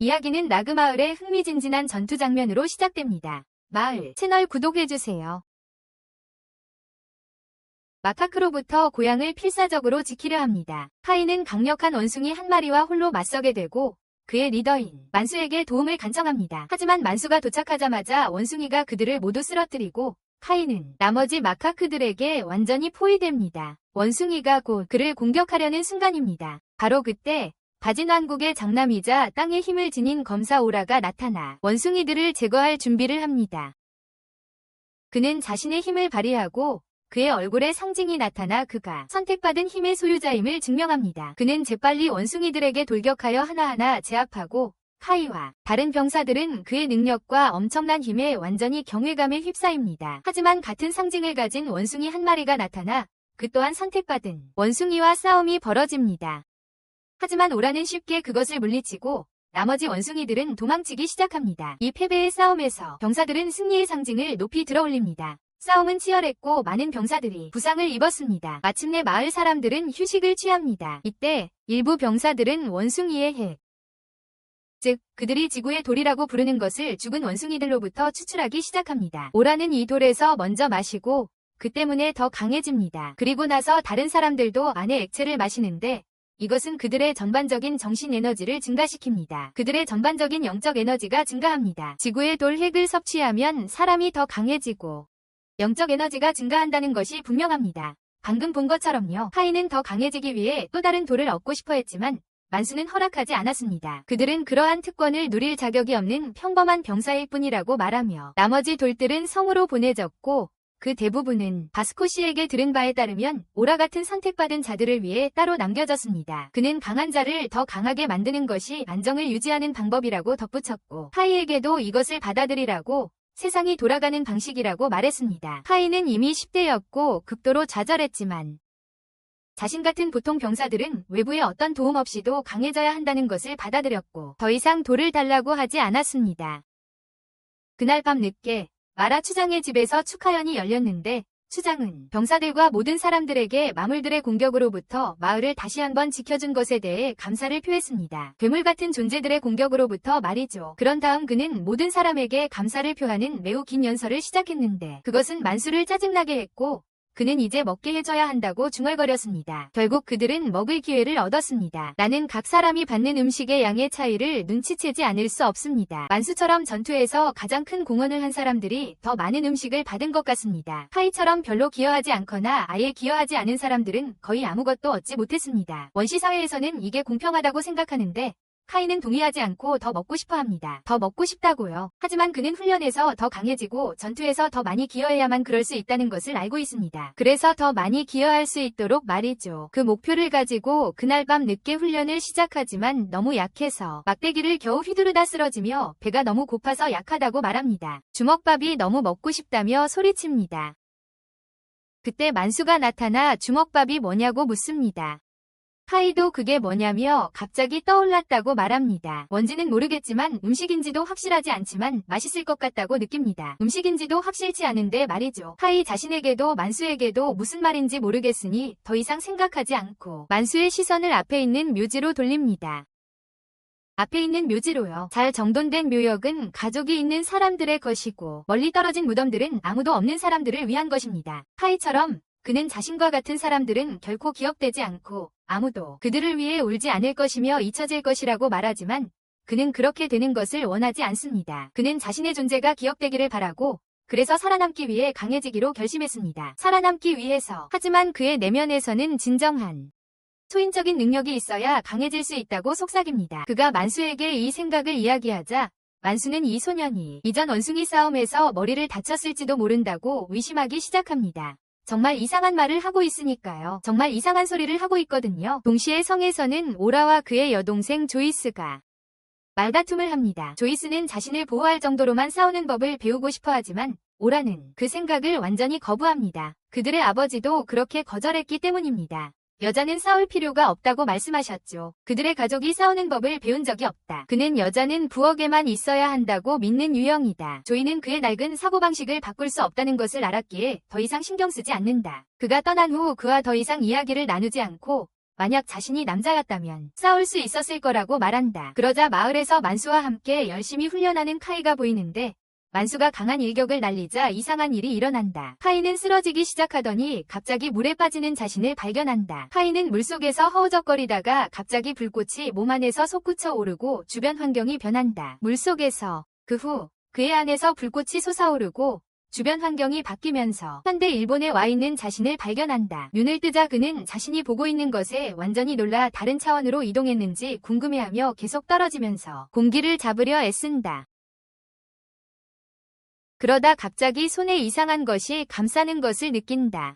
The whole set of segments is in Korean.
이야기는 나그마을의 흥미진진한 전투 장면으로 시작됩니다. 마을 채널 구독해주세요. 마카크로부터 고향을 필사적으로 지키려 합니다. 카이는 강력한 원숭이 한 마리와 홀로 맞서게 되고 그의 리더인 만수에게 도움을 간청합니다. 하지만 만수가 도착하자마자 원숭이가 그들을 모두 쓰러뜨리고 카이는 나머지 마카크들에게 완전히 포위됩니다. 원숭이가 곧 그를 공격하려는 순간입니다. 바로 그때 바진왕국의 장남이자 땅의 힘을 지닌 검사 오라가 나타나 원숭이들을 제거할 준비를 합니다. 그는 자신의 힘을 발휘하고 그의 얼굴에 상징이 나타나 그가 선택받은 힘의 소유자임을 증명합니다. 그는 재빨리 원숭이들에게 돌격하여 하나하나 제압하고 카이와 다른 병사들은 그의 능력과 엄청난 힘에 완전히 경외감에 휩싸입니다. 하지만 같은 상징을 가진 원숭이 한 마리가 나타나 그 또한 선택받은 원숭이와 싸움이 벌어집니다. 하지만 오라는 쉽게 그것을 물리치고 나머지 원숭이들은 도망치기 시작합니다. 이 패배의 싸움에서 병사들은 승리의 상징을 높이 들어올립니다. 싸움은 치열했고 많은 병사들이 부상을 입었습니다. 마침내 마을 사람들은 휴식을 취합니다. 이때 일부 병사들은 원숭이의 핵, 즉 그들이 지구의 돌이라고 부르는 것을 죽은 원숭이들로부터 추출하기 시작합니다. 오라는 이 돌에서 먼저 마시고 그 때문에 더 강해집니다. 그리고 나서 다른 사람들도 안의 액체를 마시는데 이것은 그들의 전반적인 정신 에너지를 증가시킵니다. 그들의 전반적인 영적 에너지가 증가합니다. 지구의 돌 핵을 섭취하면 사람이 더 강해지고 영적 에너지가 증가한다는 것이 분명합니다. 방금 본 것처럼요. 카이는 더 강해지기 위해 또 다른 돌을 얻고 싶어 했지만 만수는 허락하지 않았습니다. 그들은 그러한 특권을 누릴 자격이 없는 평범한 병사일 뿐이라고 말하며 나머지 돌들은 성으로 보내졌고 그 대부분은 바스코시에게 들은 바에 따르면 오라 같은 선택받은 자들을 위해 따로 남겨졌습니다. 그는 강한 자를 더 강하게 만드는 것이 안정을 유지하는 방법이라고 덧붙였고 카이에게도 이것을 받아들이라고 세상이 돌아가는 방식이라고 말했습니다. 카이는 이미 10대였고 극도로 좌절했지만 자신 같은 보통 병사들은 외부의 어떤 도움 없이도 강해져야 한다는 것을 받아들였고 더 이상 돌을 달라고 하지 않았습니다. 그날 밤 늦게 마라 추장의 집에서 축하연이 열렸는데 추장은 병사들과 모든 사람들에게 마물들의 공격으로부터 마을을 다시 한번 지켜준 것에 대해 감사를 표했습니다. 괴물 같은 존재들의 공격으로부터 말이죠. 그런 다음 그는 모든 사람에게 감사를 표하는 매우 긴 연설을 시작했는데 그것은 만수를 짜증나게 했고 그는 이제 먹게 해줘야 한다고 중얼거렸습니다. 결국 그들은 먹을 기회를 얻었습니다. 나는 각 사람이 받는 음식의 양의 차이를 눈치채지 않을 수 없습니다. 만수처럼 전투에서 가장 큰 공헌을 한 사람들이 더 많은 음식을 받은 것 같습니다. 카이처럼 별로 기여하지 않거나 아예 기여하지 않은 사람들은 거의 아무것도 얻지 못했습니다. 원시사회에서는 이게 공평하다고 생각하는데 카이는 동의하지 않고 더 먹고 싶어 합니다. 더 먹고 싶다고요. 하지만 그는 훈련에서 더 강해지고 전투에서 더 많이 기여해야만 그럴 수 있다는 것을 알고 있습니다. 그래서 더 많이 기여할 수 있도록 말이죠. 그 목표를 가지고 그날 밤 늦게 훈련을 시작하지만 너무 약해서 막대기를 겨우 휘두르다 쓰러지며 배가 너무 고파서 약하다고 말합니다. 주먹밥이 너무 먹고 싶다며 소리칩니다. 그때 만수가 나타나 주먹밥이 뭐냐고 묻습니다. 카이도 그게 뭐냐며 갑자기 떠올랐다고 말합니다. 뭔지는 모르겠지만 음식인지도 확실하지 않지만 맛있을 것 같다고 느낍니다. 음식인지도 확실치 않은데 말이죠. 카이 자신에게도 만수에게도 무슨 말인지 모르겠으니 더 이상 생각하지 않고 만수의 시선을 앞에 있는 묘지로 돌립니다. 앞에 있는 묘지로요. 잘 정돈된 묘역은 가족이 있는 사람들의 것이고 멀리 떨어진 무덤들은 아무도 없는 사람들을 위한 것입니다. 카이처럼 그는 자신과 같은 사람들은 결코 기억되지 않고 아무도 그들을 위해 울지 않을 것이며 잊혀질 것이라고 말하지만 그는 그렇게 되는 것을 원하지 않습니다. 그는 자신의 존재가 기억되기를 바라고 그래서 살아남기 위해 강해지기로 결심했습니다. 살아남기 위해서. 하지만 그의 내면에서는 진정한 초인적인 능력이 있어야 강해질 수 있다고 속삭입니다. 그가 만수에게 이 생각을 이야기하자 만수는 이 소년이 이전 원숭이 싸움에서 머리를 다쳤을지도 모른다고 의심하기 시작합니다. 정말 이상한 말을 하고 있으니까요. 정말 이상한 소리를 하고 있거든요. 동시에 성에서는 오라와 그의 여동생 조이스가 말다툼을 합니다. 조이스는 자신을 보호할 정도로만 싸우는 법을 배우고 싶어 하지만 오라는 그 생각을 완전히 거부합니다. 그들의 아버지도 그렇게 거절했기 때문입니다. 여자는 싸울 필요가 없다고 말씀하셨죠. 그들의 가족이 싸우는 법을 배운 적이 없다. 그는 여자는 부엌에만 있어야 한다고 믿는 유형이다. 조이는 그의 낡은 사고방식을 바꿀 수 없다는 것을 알았기에 더 이상 신경 쓰지 않는다. 그가 떠난 후 그와 더 이상 이야기를 나누지 않고 만약 자신이 남자였다면 싸울 수 있었을 거라고 말한다. 그러자 마을에서 만수와 함께 열심히 훈련하는 카이가 보이는데 만수가 강한 일격을 날리자 이상한 일이 일어난다. 카이는 쓰러지기 시작하더니 갑자기 물에 빠지는 자신을 발견한다. 카이는 물속에서 허우적거리다가 갑자기 불꽃이 몸 안에서 솟구쳐 오르고 주변 환경이 변한다. 물속에서 그 후 그의 안에서 불꽃이 솟아오르고 주변 환경이 바뀌면서 현대 일본에 와 있는 자신을 발견한다. 눈을 뜨자 그는 자신이 보고 있는 것에 완전히 놀라 다른 차원으로 이동했는지 궁금해하며 계속 떨어지면서 공기를 잡으려 애쓴다. 그러다 갑자기 손에 이상한 것이 감싸는 것을 느낀다.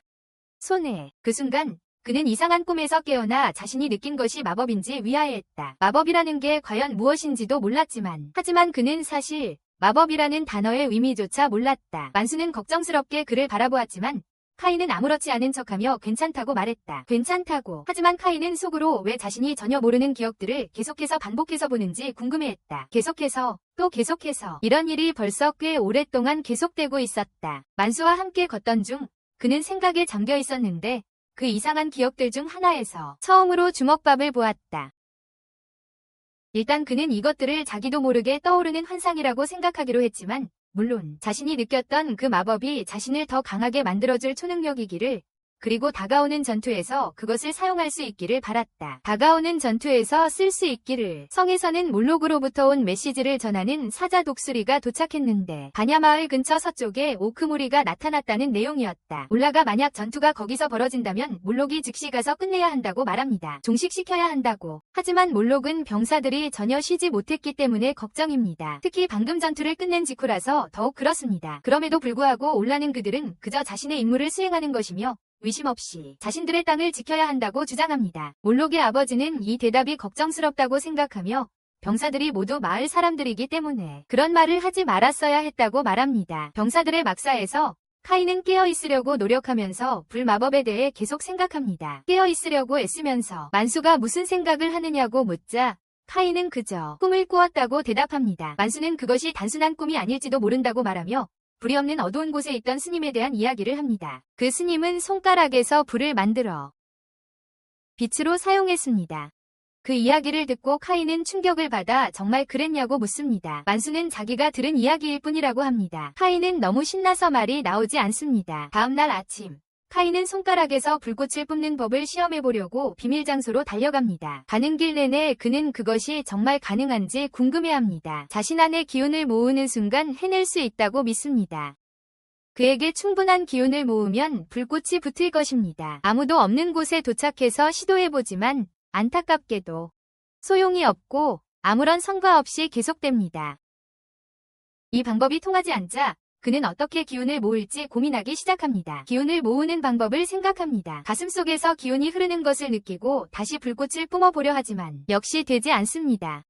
손에. 그 순간 그는 이상한 꿈에서 깨어나 자신이 느낀 것이 마법인지 위아해했다. 마법이라는 게 과연 무엇인지도 몰랐지만 하지만 그는 사실 마법이라는 단어의 의미조차 몰랐다. 만수는 걱정스럽게 그를 바라보았지만 카이는 아무렇지 않은 척하며 괜찮다고 말했다. 괜찮다고. 하지만 카이는 속으로 왜 자신이 전혀 모르는 기억들을 계속해서 반복해서 보는지 궁금해했다. 계속해서 또 계속해서 이런 일이 벌써 꽤 오랫동안 계속되고 있었다. 만수와 함께 걷던 중 그는 생각에 잠겨 있었는데 그 이상한 기억들 중 하나에서 처음으로 주먹밥을 보았다. 일단 그는 이것들을 자기도 모르게 떠오르는 환상이라고 생각하기로 했지만 물론 자신이 느꼈던 그 마법이 자신을 더 강하게 만들어줄 초능력이기를 그리고 다가오는 전투에서 그것을 사용할 수 있기를 바랐다. 다가오는 전투에서 쓸 수 있기를. 성에서는 몰록으로부터 온 메시지를 전하는 사자 독수리가 도착했는데 바냐마을 근처 서쪽에 오크무리가 나타났다는 내용이었다. 올라가 만약 전투가 거기서 벌어진다면 몰록이 즉시 가서 끝내야 한다고 말합니다. 종식시켜야 한다고. 하지만 몰록은 병사들이 전혀 쉬지 못했기 때문에 걱정입니다. 특히 방금 전투를 끝낸 직후라서 더욱 그렇습니다. 그럼에도 불구하고 올라는 그들은 그저 자신의 임무를 수행하는 것이며 의심 없이 자신들의 땅을 지켜야 한다고 주장합니다. 몰록의 아버지는 이 대답이 걱정스럽다고 생각하며 병사들이 모두 마을 사람들이기 때문에 그런 말을 하지 말았어야 했다고 말합니다. 병사들의 막사에서 카이는 깨어있으려고 노력하면서 불마법에 대해 계속 생각합니다. 깨어있으려고 애쓰면서 만수가 무슨 생각을 하느냐고 묻자 카이는 그저 꿈을 꾸었다고 대답합니다. 만수는 그것이 단순한 꿈이 아닐지도 모른다고 말하며 불이 없는 어두운 곳에 있던 스님에 대한 이야기를 합니다. 그 스님은 손가락에서 불을 만들어 빛으로 사용했습니다. 그 이야기를 듣고 카이는 충격을 받아 정말 그랬냐고 묻습니다. 만수는 자기가 들은 이야기일 뿐이라고 합니다. 카이는 너무 신나서 말이 나오지 않습니다. 다음날 아침 카이는 손가락에서 불꽃을 뿜는 법을 시험해보려고 비밀 장소로 달려갑니다. 가는 길 내내 그는 그것이 정말 가능한지 궁금해합니다. 자신 안에 기운을 모으는 순간 해낼 수 있다고 믿습니다. 그에게 충분한 기운을 모으면 불꽃이 붙을 것입니다. 아무도 없는 곳에 도착해서 시도해보지만 안타깝게도 소용이 없고 아무런 성과 없이 계속됩니다. 이 방법이 통하지 않자 그는 어떻게 기운을 모을지 고민하기 시작합니다. 기운을 모으는 방법을 생각합니다. 가슴속에서 기운이 흐르는 것을 느끼고 다시 불꽃을 뿜어보려 하지만 역시 되지 않습니다.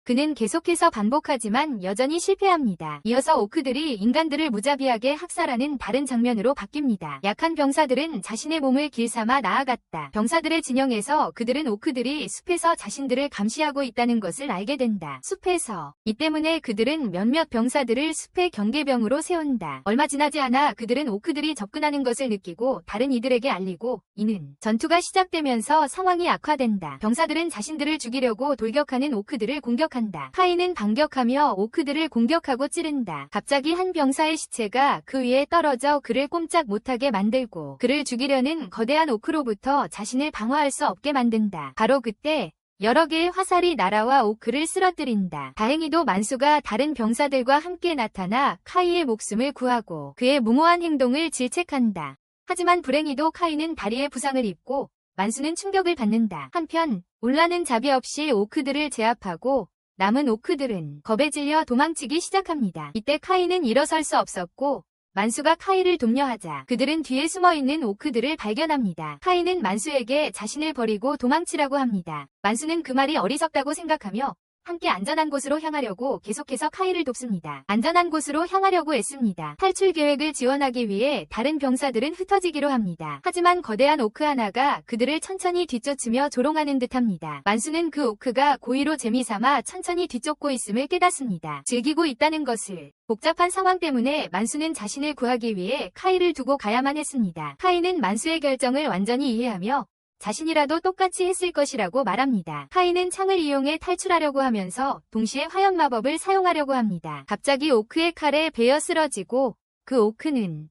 그는 계속해서 반복하지만 여전히 실패합니다. 이어서 오크들이 인간들을 무자비하게 학살하는 다른 장면으로 바뀝니다. 약한 병사들은 자신의 몸을 길삼아 나아갔다. 병사들의 진영에서 그들은 오크들이 숲에서 자신들을 감시하고 있다는 것을 알게 된다. 숲에서. 이 때문에 그들은 몇몇 병사들을 숲의 경계병으로 세운다. 얼마 지나지 않아 그들은 오크들이 접근하는 것을 느끼고 다른 이들에게 알리고 이는 전투가 시작되면서 상황이 악화된다. 병사들은 자신들을 죽이려고 돌격하는 오크들을 공격한다. 카이는 반격하며 오크들을 공격하고 찌른다. 갑자기 한 병사의 시체가 그 위에 떨어져 그를 꼼짝 못하게 만들고 그를 죽이려는 거대한 오크로부터 자신을 방어할 수 없게 만든다. 바로 그때 여러 개의 화살이 날아와 오크를 쓰러뜨린다. 다행히도 만수가 다른 병사들과 함께 나타나 카이의 목숨을 구하고 그의 무모한 행동을 질책한다. 하지만 불행히도 카이는 다리에 부상을 입고 만수는 충격을 받는다. 한편 올라는 자비 없이 오크들을 제압하고 남은 오크들은 겁에 질려 도망치기 시작합니다. 이때 카이는 일어설 수 없었고 만수가 카이를 돕려하자 그들은 뒤에 숨어있는 오크들을 발견합니다. 카이는 만수에게 자신을 버리고 도망치라고 합니다. 만수는 그 말이 어리석다고 생각하며 함께 안전한 곳으로 향하려고 계속해서 카이를 돕습니다. 안전한 곳으로 향하려고 애씁니다. 탈출 계획을 지원하기 위해 다른 병사들은 흩어지기로 합니다. 하지만 거대한 오크 하나가 그들을 천천히 뒤쫓으며 조롱하는 듯합니다. 만수는 그 오크가 고의로 재미삼아 천천히 뒤쫓고 있음을 깨닫습니다. 즐기고 있다는 것을. 복잡한 상황 때문에 만수는 자신을 구하기 위해 카이를 두고 가야만 했습니다. 카이는 만수의 결정을 완전히 이해하며 자신이라도 똑같이 했을 것이라고 말합니다. 카인은 창을 이용해 탈출하려고 하면서 동시에 화염 마법을 사용하려고 합니다. 갑자기 오크의 칼에 베어 쓰러지고 그 오크는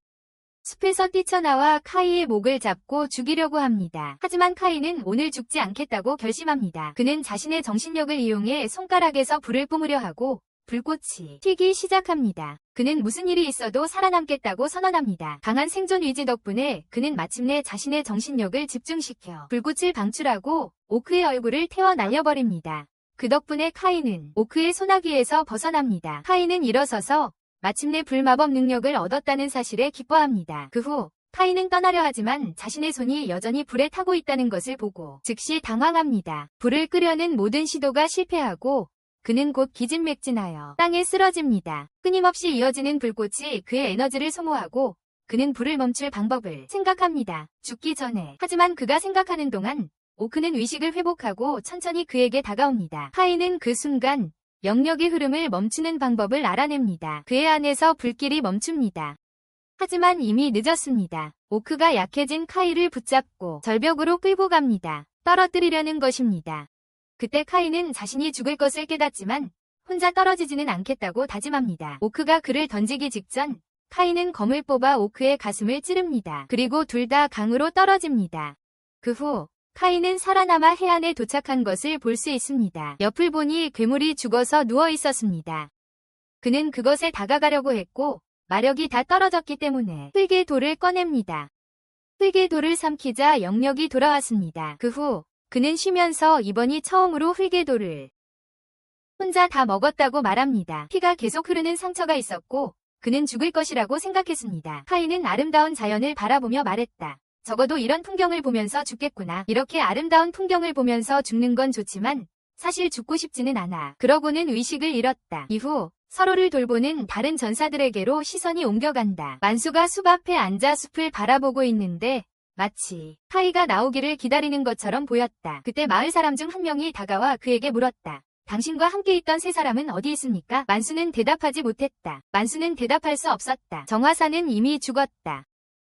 숲에서 뛰쳐나와 카이의 목을 잡고 죽이려고 합니다. 하지만 카이는 오늘 죽지 않겠다고 결심합니다. 그는 자신의 정신력을 이용해 손가락에서 불을 뿜으려 하고 불꽃이 튀기 시작합니다. 그는 무슨 일이 있어도 살아남겠다고 선언합니다. 강한 생존 의지 덕분에 그는 마침내 자신의 정신력을 집중시켜 불꽃을 방출하고 오크의 얼굴을 태워 날려버립니다. 그 덕분에 카이는 오크의 소나기에서 벗어납니다. 카이는 일어서서 마침내 불마법 능력을 얻었다는 사실에 기뻐합니다. 그 후 카이는 떠나려 하지만 자신의 손이 여전히 불에 타고 있다는 것을 보고 즉시 당황합니다. 불을 끄려는 모든 시도가 실패하고 그는 곧 기진맥진하여 땅에 쓰러집니다. 끊임없이 이어지는 불꽃이 그의 에너지를 소모하고 그는 불을 멈출 방법을 생각합니다. 죽기 전에. 하지만 그가 생각하는 동안 오크는 의식을 회복하고 천천히 그에게 다가옵니다. 카이는 그 순간 영역의 흐름을 멈추는 방법을 알아냅니다. 그의 안에서 불길이 멈춥니다. 하지만 이미 늦었습니다. 오크가 약해진 카이를 붙잡고 절벽으로 끌고 갑니다. 떨어뜨리려는 것입니다. 그때 카이는 자신이 죽을 것을 깨닫지만 혼자 떨어지지는 않겠다고 다짐합니다. 오크가 그를 던지기 직전 카이는 검을 뽑아 오크의 가슴을 찌릅니다. 그리고 둘 다 강으로 떨어집니다. 그 후 카이는 살아남아 해안에 도착한 것을 볼 수 있습니다. 옆을 보니 괴물이 죽어서 누워 있었습니다. 그는 그것에 다가가려고 했고 마력이 다 떨어졌기 때문에 흙의 돌을 꺼냅니다. 흙의 돌을 삼키자 영력이 돌아왔습니다. 그 후 그는 쉬면서 이번이 처음으로 흙의 돌을 혼자 다 먹었다고 말합니다. 피가 계속 흐르는 상처가 있었고 그는 죽을 것이라고 생각했습니다. 카이는 아름다운 자연을 바라보며 말했다. 적어도 이런 풍경을 보면서 죽겠구나. 이렇게 아름다운 풍경을 보면서 죽는 건 좋지만 사실 죽고 싶지는 않아. 그러고는 의식을 잃었다. 이후 서로를 돌보는 다른 전사들에게로 시선이 옮겨간다. 만수가 숲 앞에 앉아 숲을 바라보고 있는데 마치 카이가 나오기를 기다리는 것처럼 보였다. 그때 마을 사람 중 한 명이 다가와 그에게 물었다. 당신과 함께 있던 세 사람은 어디 있습니까? 만수는 대답하지 못했다. 만수는 대답할 수 없었다. 정화사는 이미 죽었다.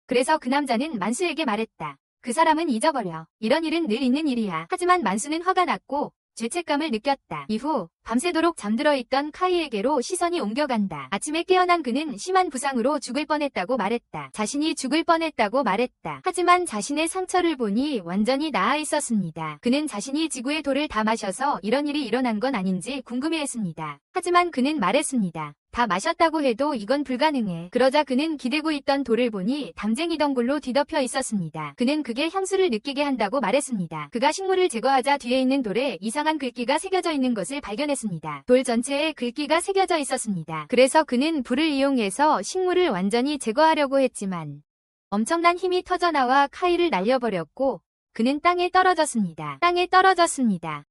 그래서 그 남자는 만수에게 말했다. 그 사람은 잊어버려. 이런 일은 늘 있는 일이야. 하지만 만수는 화가 났고 죄책감을 느꼈다. 이후 밤새도록 잠들어 있던 카이에게로 시선이 옮겨간다. 아침에 깨어난 그는 심한 부상으로 죽을 뻔했다고 말했다. 자신이 죽을 뻔했다고 말했다. 하지만 자신의 상처를 보니 완전히 나아 있었습니다. 그는 자신이 지구의 돌을 다 마셔서 이런 일이 일어난 건 아닌지 궁금해했습니다. 하지만 그는 말했습니다. 다 마셨다고 해도 이건 불가능해. 그러자 그는 기대고 있던 돌을 보니 담쟁이 덩굴로 뒤덮여 있었습니다. 그는 그게 향수를 느끼게 한다고 말했습니다. 그가 식물을 제거하자 뒤에 있는 돌에 이상한 글귀가 새겨져 있는 것을 발견했습니다. 돌 전체에 글귀가 새겨져 있었습니다. 그래서 그는 불을 이용해서 식물을 완전히 제거하려고 했지만 엄청난 힘이 터져나와 카이를 날려버렸고 그는 땅에 떨어졌습니다. 땅에 떨어졌습니다.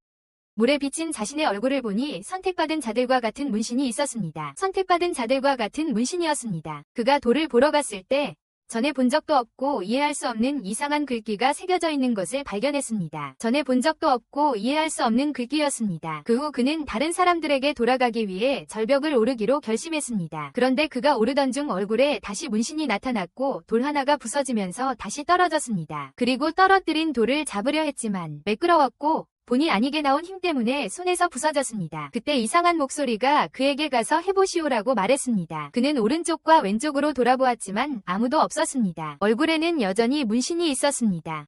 물에 비친 자신의 얼굴을 보니 선택받은 자들과 같은 문신이 있었습니다. 선택받은 자들과 같은 문신이었습니다. 그가 돌을 보러 갔을 때 전에 본 적도 없고 이해할 수 없는 이상한 글귀가 새겨져 있는 것을 발견했습니다. 전에 본 적도 없고 이해할 수 없는 글귀였습니다. 그 후 그는 다른 사람들에게 돌아가기 위해 절벽을 오르기로 결심했습니다. 그런데 그가 오르던 중 얼굴에 다시 문신이 나타났고 돌 하나가 부서지면서 다시 떨어졌습니다. 그리고 떨어뜨린 돌을 잡으려 했지만 매끄러웠고 본의 아니게 나온 힘 때문에 손에서 부서졌습니다. 그때 이상한 목소리가 그에게 가서 해보시오라고 말했습니다. 그는 오른쪽과 왼쪽으로 돌아보았지만 아무도 없었습니다. 얼굴에는 여전히 문신이 있었습니다.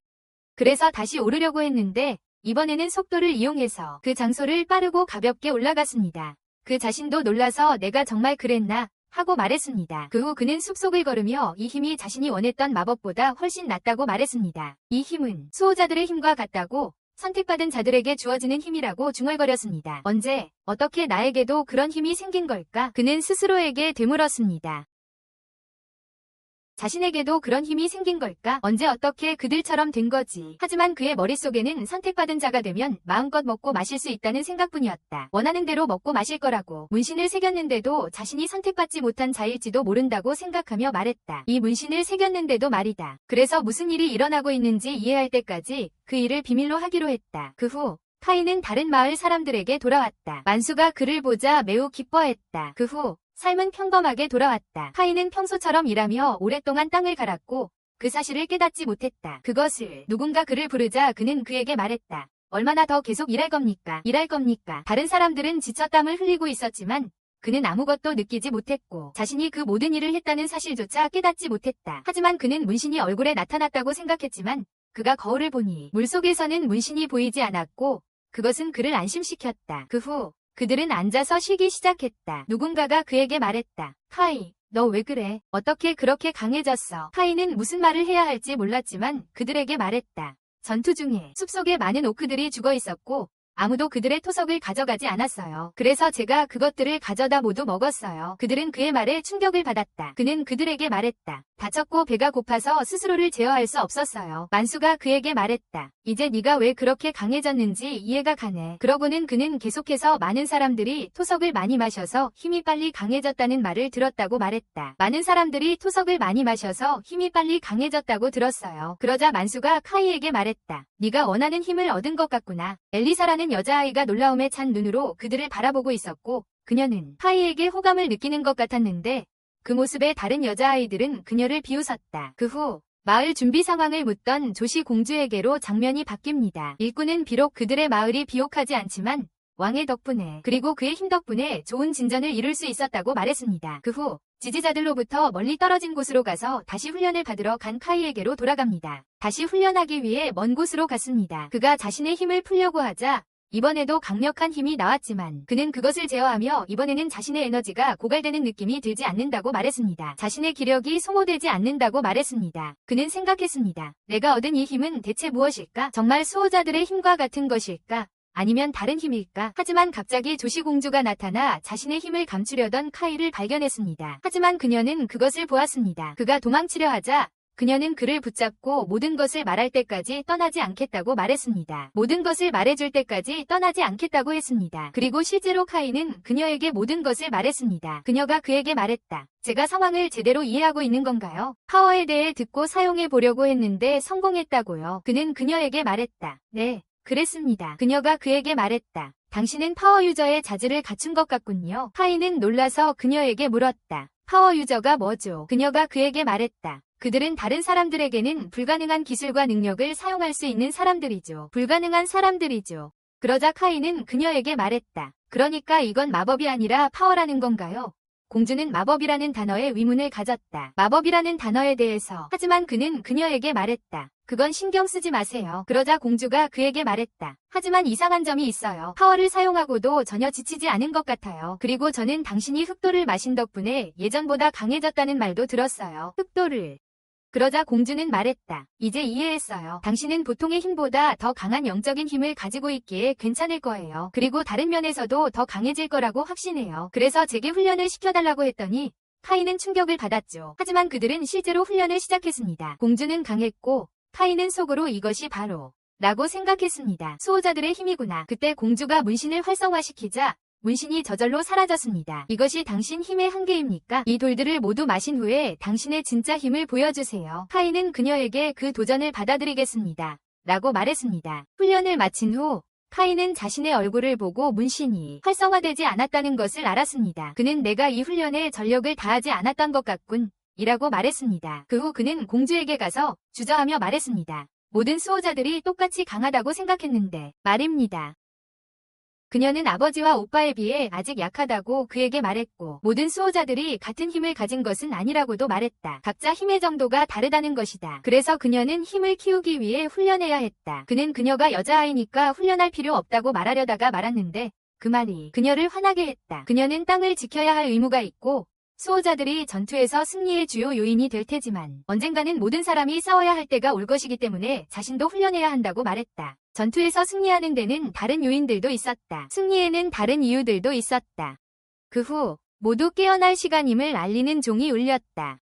그래서 다시 오르려고 했는데 이번에는 속도를 이용해서 그 장소를 빠르고 가볍게 올라갔습니다. 그 자신도 놀라서 내가 정말 그랬나? 하고 말했습니다. 그 후 그는 숲속을 걸으며 이 힘이 자신이 원했던 마법보다 훨씬 낫다고 말했습니다. 이 힘은 수호자들의 힘과 같다고 선택받은 자들에게 주어지는 힘이라고 중얼거렸습니다. 언제, 어떻게 나에게도 그런 힘이 생긴 걸까? 그는 스스로에게 되물었습니다. 자신에게도 그런 힘이 생긴 걸까? 언제 어떻게 그들처럼 된 거지? 하지만 그의 머릿속에는 선택받은 자가 되면 마음껏 먹고 마실 수 있다는 생각뿐이었다. 원하는 대로 먹고 마실 거라고. 문신을 새겼는데도 자신이 선택받지 못한 자일지도 모른다고 생각하며 말했다. 이 문신을 새겼는데도 말이다. 그래서 무슨 일이 일어나고 있는지 이해할 때까지 그 일을 비밀로 하기로 했다. 그 후 카이는 다른 마을 사람들에게 돌아왔다. 만수가 그를 보자 매우 기뻐했다. 그 후 삶은 평범하게 돌아왔다. 카이는 평소처럼 일하며 오랫동안 땅을 갈았고 그 사실을 깨닫지 못했다. 그것을 누군가 그를 부르자 그는 그에게 말했다. 얼마나 더 계속 일할 겁니까? 일할 겁니까? 다른 사람들은 지쳐 땀을 흘리고 있었지만 그는 아무것도 느끼지 못했고 자신이 그 모든 일을 했다는 사실조차 깨닫지 못했다. 하지만 그는 문신이 얼굴에 나타났다고 생각했지만 그가 거울을 보니 물속에서는 문신이 보이지 않았고 그것은 그를 안심시켰다. 그 후 그들은 앉아서 쉬기 시작했다. 누군가가 그에게 말했다. 카이, 너 왜 그래? 어떻게 그렇게 강해졌어? 카이는 무슨 말을 해야 할지 몰랐지만 그들에게 말했다. 전투 중에 숲속에 많은 오크들이 죽어 있었고 아무도 그들의 토석을 가져가지 않았어요. 그래서 제가 그것들을 가져다 모두 먹었어요. 그들은 그의 말에 충격을 받았다. 그는 그들에게 말했다. 다쳤고 배가 고파서 스스로를 제어할 수 없었어요. 만수가 그에게 말했다. 이제 네가 왜 그렇게 강해졌는지 이해가 가네. 그러고는 그는 계속해서 많은 사람들이 토석을 많이 마셔서 힘이 빨리 강해졌다는 말을 들었다고 말했다. 많은 사람들이 토석을 많이 마셔서 힘이 빨리 강해졌다고 들었어요. 그러자 만수가 카이에게 말했다. 네가 원하는 힘을 얻은 것 같구나. 엘리사라는 여자아이가 놀라움에 찬 눈으로 그들을 바라보고 있었고 그녀는 카이에게 호감을 느끼는 것 같았는데 그 모습에 다른 여자아이들은 그녀를 비웃었다. 그 후 마을 준비 상황을 묻던 조시 공주에게로 장면이 바뀝니다. 일꾼은 비록 그들의 마을이 비옥하지 않지만 왕의 덕분에 그리고 그의 힘 덕분에 좋은 진전을 이룰 수 있었다고 말했습니다. 그 후 지지자들로부터 멀리 떨어진 곳으로 가서 다시 훈련을 받으러 간 카이에게로 돌아갑니다. 다시 훈련하기 위해 먼 곳으로 갔습니다. 그가 자신의 힘을 풀려고 하자 이번에도 강력한 힘이 나왔지만 그는 그것을 제어하며 이번에는 자신의 에너지가 고갈되는 느낌이 들지 않는다고 말했습니다. 자신의 기력이 소모되지 않는다고 말했습니다. 그는 생각했습니다. 내가 얻은 이 힘은 대체 무엇일까? 정말 수호자들의 힘과 같은 것일까? 아니면 다른 힘일까? 하지만 갑자기 조시 공주가 나타나 자신의 힘을 감추려던 카이를 발견했습니다. 하지만 그녀는 그것을 보았습니다. 그가 도망치려 하자 그녀는 그를 붙잡고 모든 것을 말할 때까지 떠나지 않겠다고 말했습니다. 모든 것을 말해줄 때까지 떠나지 않겠다고 했습니다. 그리고 실제로 카이는 그녀에게 모든 것을 말했습니다. 그녀가 그에게 말했다. 제가 상황을 제대로 이해하고 있는 건가요? 파워에 대해 듣고 사용해 보려고 했는데 성공했다고요. 그는 그녀에게 말했다. 네, 그랬습니다. 그녀가 그에게 말했다. 당신은 파워 유저의 자질을 갖춘 것 같군요. 카이는 놀라서 그녀에게 물었다. 파워 유저가 뭐죠? 그녀가 그에게 말했다. 그들은 다른 사람들에게는 불가능한 기술과 능력을 사용할 수 있는 사람들이죠. 불가능한 사람들이죠. 그러자 카이는 그녀에게 말했다. 그러니까 이건 마법이 아니라 파워라는 건가요? 공주는 마법이라는 단어에 위문을 가졌다. 마법이라는 단어에 대해서. 하지만 그는 그녀에게 말했다. 그건 신경 쓰지 마세요. 그러자 공주가 그에게 말했다. 하지만 이상한 점이 있어요. 파워를 사용하고도 전혀 지치지 않은 것 같아요. 그리고 저는 당신이 흑도를 마신 덕분에 예전보다 강해졌다는 말도 들었어요. 흑도를. 그러자 공주는 말했다. 이제 이해했어요. 당신은 보통의 힘보다 더 강한 영적인 힘을 가지고 있기에 괜찮을 거예요. 그리고 다른 면에서도 더 강해질 거라고 확신해요. 그래서 제게 훈련을 시켜달라고 했더니 카이는 충격을 받았죠. 하지만 그들은 실제로 훈련을 시작했습니다. 공주는 강했고 카이는 속으로 이것이 바로 라고 생각했습니다. 수호자들의 힘이구나. 그때 공주가 문신을 활성화시키자 문신이 저절로 사라졌습니다. 이것이 당신 힘의 한계입니까? 이 돌들을 모두 마신 후에 당신의 진짜 힘을 보여주세요. 카이는 그녀에게 그 도전을 받아들이겠습니다. 라고 말했습니다. 훈련을 마친 후 카이는 자신의 얼굴을 보고 문신이 활성화되지 않았다는 것을 알았습니다. 그는 내가 이 훈련에 전력을 다하지 않았던 것 같군. 이라고 말했습니다. 그 후 그는 공주에게 가서 주저하며 말했습니다. 모든 수호자들이 똑같이 강하다고 생각했는데 말입니다. 그녀는 아버지와 오빠에 비해 아직 약하다고 그에게 말했고 모든 수호자들이 같은 힘을 가진 것은 아니라고도 말했다. 각자 힘의 정도가 다르다는 것이다. 그래서 그녀는 힘을 키우기 위해 훈련해야 했다. 그는 그녀가 여자아이니까 훈련할 필요 없다고 말하려다가 말았는데 그 말이 그녀를 화나게 했다. 그녀는 땅을 지켜야 할 의무가 있고 수호자들이 전투에서 승리의 주요 요인이 될 테지만 언젠가는 모든 사람이 싸워야 할 때가 올 것이기 때문에 자신도 훈련해야 한다고 말했다. 전투에서 승리하는 데는 다른 요인들도 있었다. 승리에는 다른 이유들도 있었다. 그 후 모두 깨어날 시간임을 알리는 종이 울렸다.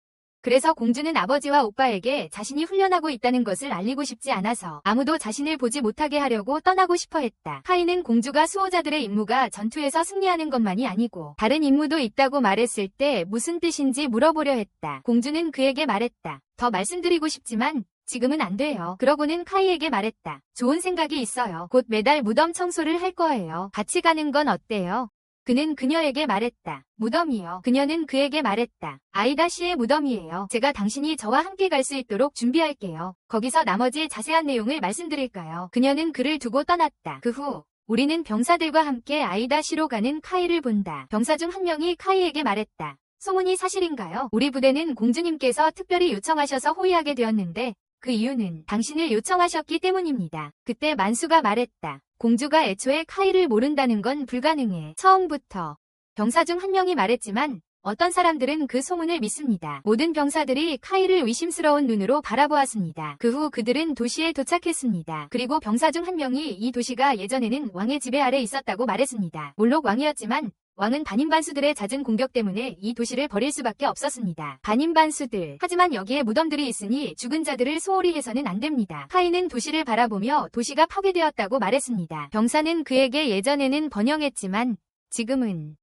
그래서 공주는 아버지와 오빠에게 자신이 훈련하고 있다는 것을 알리고 싶지 않아서 아무도 자신을 보지 못하게 하려고 떠나고 싶어 했다. 카이는 공주가 수호자들의 임무가 전투에서 승리하는 것만이 아니고 다른 임무도 있다고 말했을 때 무슨 뜻인지 물어보려 했다. 공주는 그에게 말했다. 더 말씀드리고 싶지만 지금은 안 돼요. 그러고는 카이에게 말했다. 좋은 생각이 있어요. 곧 매달 무덤 청소를 할 거예요. 같이 가는 건 어때요? 그는 그녀에게 말했다. 무덤이요. 그녀는 그에게 말했다. 아이다 씨의 무덤이에요. 제가 당신이 저와 함께 갈 수 있도록 준비할게요. 거기서 나머지 자세한 내용을 말씀드릴까요? 그녀는 그를 두고 떠났다. 그 후 우리는 병사들과 함께 아이다 씨로 가는 카이를 본다. 병사 중 한 명이 카이에게 말했다. 소문이 사실인가요? 우리 부대는 공주님께서 특별히 요청하셔서 호위하게 되었는데 그 이유는 당신을 요청하셨기 때문입니다. 그때 만수가 말했다. 공주가 애초에 카이를 모른다는 건 불가능해. 처음부터 병사 중 한 명이 말했지만 어떤 사람들은 그 소문을 믿습니다. 모든 병사들이 카이를 의심스러운 눈으로 바라보았습니다. 그 후 그들은 도시에 도착했습니다. 그리고 병사 중 한 명이 이 도시가 예전에는 왕의 지배 아래 있었다고 말했습니다. 물론 왕이었지만 왕은 반인반수들의 잦은 공격 때문에 이 도시를 버릴 수밖에 없었습니다. 반인반수들. 하지만 여기에 무덤들이 있으니 죽은 자들을 소홀히 해서는 안 됩니다. 카이는 도시를 바라보며 도시가 파괴되었다고 말했습니다. 병사는 그에게 예전에는 번영했지만 지금은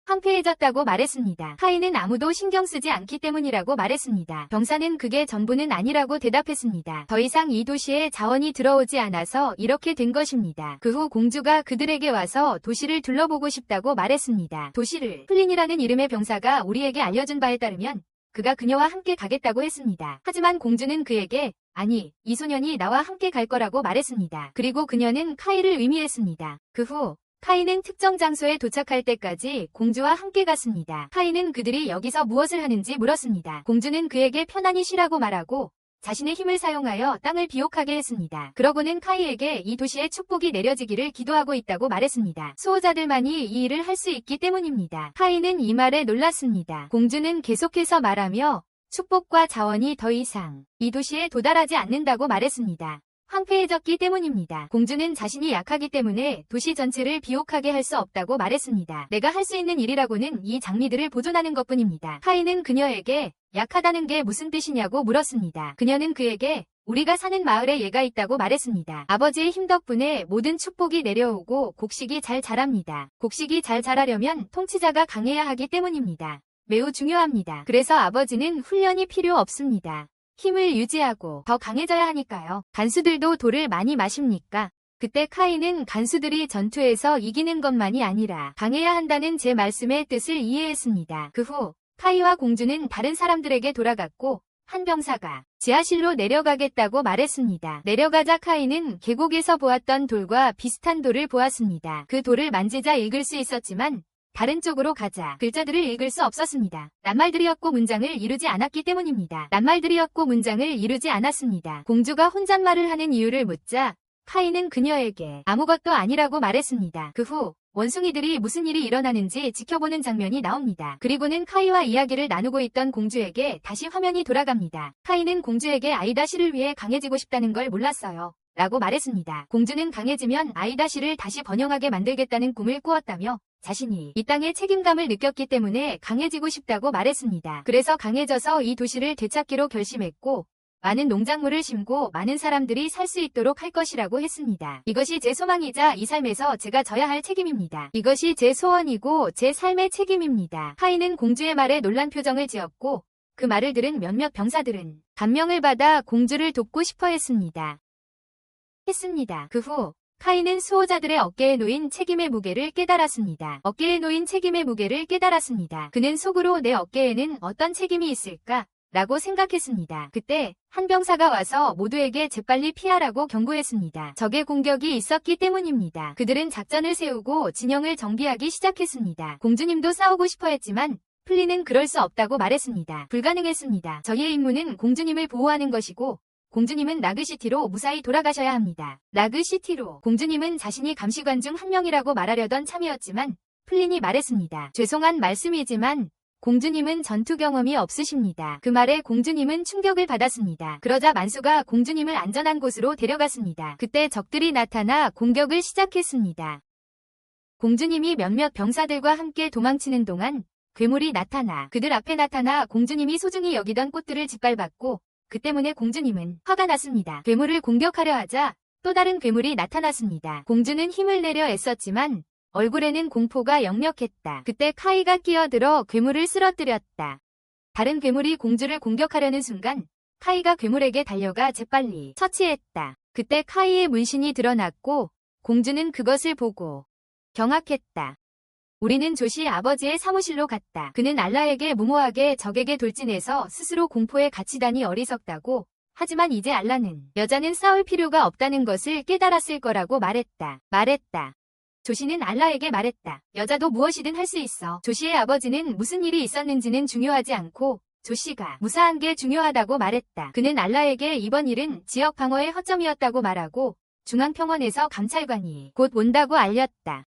황폐해졌다고 말했습니다. 카이는 아무도 신경 쓰지 않기 때문이라고 말했습니다. 병사는 그게 전부는 아니라고 대답했습니다. 더 이상 이 도시에 자원이 들어오지 않아서 이렇게 된 것입니다. 그 후 공주가 그들에게 와서 도시를 둘러보고 싶다고 말했습니다. 도시를 플린이라는 이름의 병사가 우리에게 알려준 바에 따르면 그가 그녀와 함께 가겠다고 했습니다. 하지만 공주는 그에게 아니, 이 소년이 나와 함께 갈 거라고 말했습니다. 그리고 그녀는 카이를 의미했습니다. 그 후 카이는 특정 장소에 도착할 때까지 공주와 함께 갔습니다. 카이는 그들이 여기서 무엇을 하는지 물었습니다. 공주는 그에게 편안히 쉬라고 말하고 자신의 힘을 사용하여 땅을 비옥하게 했습니다. 그러고는 카이에게 이 도시에 축복이 내려지기를 기도하고 있다고 말했습니다. 수호자들만이 이 일을 할 수 있기 때문입니다. 카이는 이 말에 놀랐습니다. 공주는 계속해서 말하며 축복과 자원이 더 이상 이 도시에 도달하지 않는다고 말했습니다. 황폐해졌기 때문입니다. 공주는 자신이 약하기 때문에 도시 전체를 비옥하게 할 수 없다고 말했습니다. 내가 할 수 있는 일이라고는 이 장미들을 보존하는 것뿐입니다. 카이는 그녀에게 약하다는 게 무슨 뜻이냐고 물었습니다. 그녀는 그에게 우리가 사는 마을에 얘가 있다고 말했습니다. 아버지의 힘 덕분에 모든 축복이 내려오고 곡식이 잘 자랍니다. 곡식이 잘 자라려면 통치자가 강해야 하기 때문입니다. 매우 중요합니다. 그래서 아버지는 훈련이 필요 없습니다. 힘을 유지하고 더 강해져야 하니까요. 간수들도 돌을 많이 마십니까? 그때 카이는 간수들이 전투에서 이기는 것만이 아니라 강해야 한다는 제 말씀의 뜻을 이해했습니다. 그 후 카이와 공주는 다른 사람들에게 돌아갔고 한 병사가 지하실로 내려가겠다고 말했습니다. 내려가자 카이는 계곡에서 보았던 돌과 비슷한 돌을 보았습니다. 그 돌을 만지자 읽을 수 있었지만 다른 쪽으로 가자 글자들을 읽을 수 없었습니다. 낱말들이었고 문장을 이루지 않았기 때문입니다. 낱말들이었고 문장을 이루지 않았습니다. 공주가 혼잣말을 하는 이유를 묻자 카이는 그녀에게 아무것도 아니라고 말했습니다. 그 후 원숭이들이 무슨 일이 일어나는지 지켜보는 장면이 나옵니다. 그리고는 카이와 이야기를 나누고 있던 공주에게 다시 화면이 돌아갑니다. 카이는 공주에게 아이다 씨를 위해 강해지고 싶다는 걸 몰랐어요. 라고 말했습니다. 공주는 강해지면 아이다 씨를 다시 번영하게 만들겠다는 꿈을 꾸었다며 자신이 이 땅에 책임감을 느꼈기 때문에 강해지고 싶다고 말했습니다. 그래서 강해져서 이 도시를 되찾기로 결심했고 많은 농작물을 심고 많은 사람들이 살 수 있도록 할 것이라고 했습니다. 이것이 제 소망이자 이 삶에서 제가 져야 할 책임입니다. 이것이 제 소원이고 제 삶의 책임입니다. 카이는 공주의 말에 놀란 표정을 지었고 그 말을 들은 몇몇 병사들은 감명을 받아 공주를 돕고 싶어 했습니다. 그 후 카이는 수호자들의 어깨에 놓인 책임의 무게를 깨달았습니다. 어깨에 놓인 책임의 무게를 깨달았습니다. 그는 속으로 내 어깨에는 어떤 책임이 있을까? 라고 생각했습니다. 그때 한 병사가 와서 모두에게 재빨리 피하라고 경고했습니다. 적의 공격이 있었기 때문입니다. 그들은 작전을 세우고 진영을 정비하기 시작했습니다. 공주님도 싸우고 싶어 했지만 플린은 그럴 수 없다고 말했습니다. 불가능했습니다. 저희의 임무는 공주님을 보호하는 것이고 공주님은 라그시티로 무사히 돌아가셔야 합니다. 라그시티로 공주님은 자신이 감시관 중 한 명이라고 말하려던 참이었지만 플린이 말했습니다. 죄송한 말씀이지만 공주님은 전투 경험이 없으십니다. 그 말에 공주님은 충격을 받았습니다. 그러자 만수가 공주님을 안전한 곳으로 데려갔습니다. 그때 적들이 나타나 공격을 시작했습니다. 공주님이 몇몇 병사들과 함께 도망치는 동안 괴물이 나타나 그들 앞에 나타나 공주님이 소중히 여기던 꽃들을 짓밟았고 그 때문에 공주님은 화가 났습니다. 괴물을 공격하려 하자 또 다른 괴물이 나타났습니다. 공주는 힘을 내려 애썼지만 얼굴에는 공포가 역력했다. 그때 카이가 끼어들어 괴물을 쓰러뜨렸다. 다른 괴물이 공주를 공격하려는 순간 카이가 괴물에게 달려가 재빨리 처치했다. 그때 카이의 문신이 드러났고 공주는 그것을 보고 경악했다. 우리는 조시 아버지의 사무실로 갔다. 그는 알라에게 무모하게 적에게 돌진해서 스스로 공포에 갇히다니 어리석다고. 하지만 이제 알라는 여자는 싸울 필요가 없다는 것을 깨달았을 거라고 말했다. 조시는 알라에게 말했다. 여자도 무엇이든 할 수 있어. 조시의 아버지는 무슨 일이 있었는지는 중요하지 않고 조시가 무사한 게 중요하다고 말했다. 그는 알라에게 이번 일은 지역 방어의 허점이었다고 말하고 중앙평원에서 감찰관이 곧 온다고 알렸다.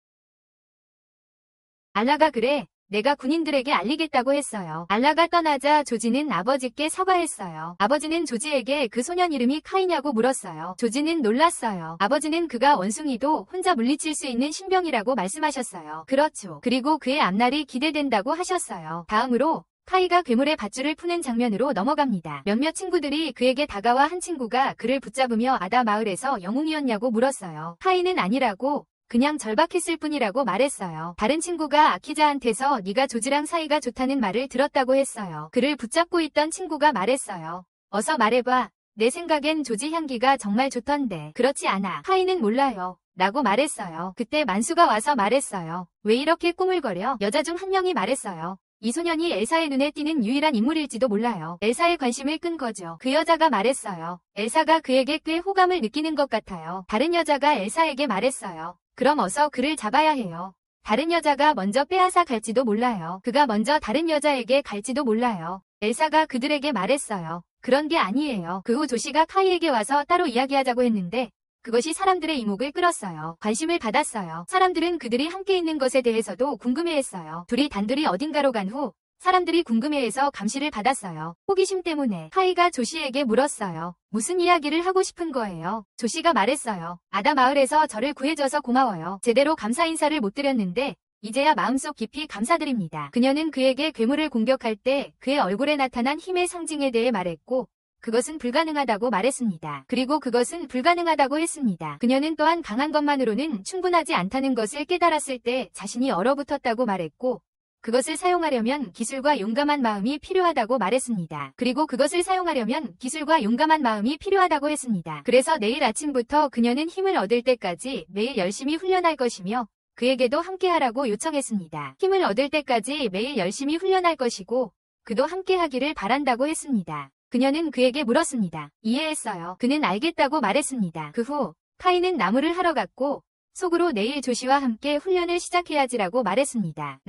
알라가 그래. 내가 군인들에게 알리겠다고 했어요. 알라가 떠나자 조지는 아버지께 사과했어요. 아버지는 조지에게 그 소년 이름이 카이냐고 물었어요. 조지는 놀랐어요. 아버지는 그가 원숭이도 혼자 물리칠 수 있는 신병이라고 말씀하셨어요. 그렇죠. 그리고 그의 앞날이 기대된다고 하셨어요. 다음으로 카이가 괴물의 밧줄을 푸는 장면으로 넘어갑니다. 몇몇 친구들이 그에게 다가와 한 친구가 그를 붙잡으며 아다 마을에서 영웅이었냐고 물었어요. 카이는 아니라고 그냥 절박했을 뿐이라고 말했어요. 다른 친구가 아키자한테서 네가 조지랑 사이가 좋다는 말을 들었다고 했어요. 그를 붙잡고 있던 친구가 말했어요. 어서 말해봐. 내 생각엔 조지 향기가 정말 좋던데. 그렇지 않아. 카이는 몰라요. 라고 말했어요. 그때 만수가 와서 말했어요. 왜 이렇게 꾸물거려? 여자 중 한 명이 말했어요. 이 소년이 엘사의 눈에 띄는 유일한 인물일지도 몰라요. 엘사의 관심을 끈 거죠. 그 여자가 말했어요. 엘사가 그에게 꽤 호감을 느끼는 것 같아요. 다른 여자가 엘사에게 말했어요. 그럼 어서 그를 잡아야 해요. 다른 여자가 먼저 빼앗아 갈지도 몰라요. 그가 먼저 다른 여자에게 갈지도 몰라요. 엘사가 그들에게 말했어요. 그런 게 아니에요. 그 후 조시가 카이에게 와서 따로 이야기하자고 했는데 그것이 사람들의 이목을 끌었어요. 관심을 받았어요. 사람들은 그들이 함께 있는 것에 대해서도 궁금해했어요. 둘이 단둘이 어딘가로 간 후 사람들이 궁금해해서 감시를 받았어요. 호기심 때문에 카이가 조시에게 물었어요. 무슨 이야기를 하고 싶은 거예요? 조시가 말했어요. 아다 마을에서 저를 구해줘서 고마워요. 제대로 감사 인사를 못 드렸는데 이제야 마음속 깊이 감사드립니다. 그녀는 그에게 괴물을 공격할 때 그의 얼굴에 나타난 힘의 상징에 대해 말했고 그것은 불가능하다고 말했습니다. 그리고 그것은 불가능하다고 했습니다. 그녀는 또한 강한 것만으로는 충분하지 않다는 것을 깨달았을 때 자신이 얼어붙었다고 말했고 그것을 사용하려면 기술과 용감한 마음이 필요하다고 말했습니다. 그리고 그것을 사용하려면 기술과 용감한 마음이 필요하다고 했습니다. 그래서 내일 아침부터 그녀는 힘을 얻을 때까지 매일 열심히 훈련할 것이며 그에게도 함께하라고 요청했습니다. 힘을 얻을 때까지 매일 열심히 훈련할 것이고 그도 함께하기를 바란다고 했습니다. 그녀는 그에게 물었습니다. 이해했어요. 그는 알겠다고 말했습니다. 그 후 카이는 나무를 하러 갔고 속으로 내일 조시와 함께 훈련을 시작해야지라고 말했습니다.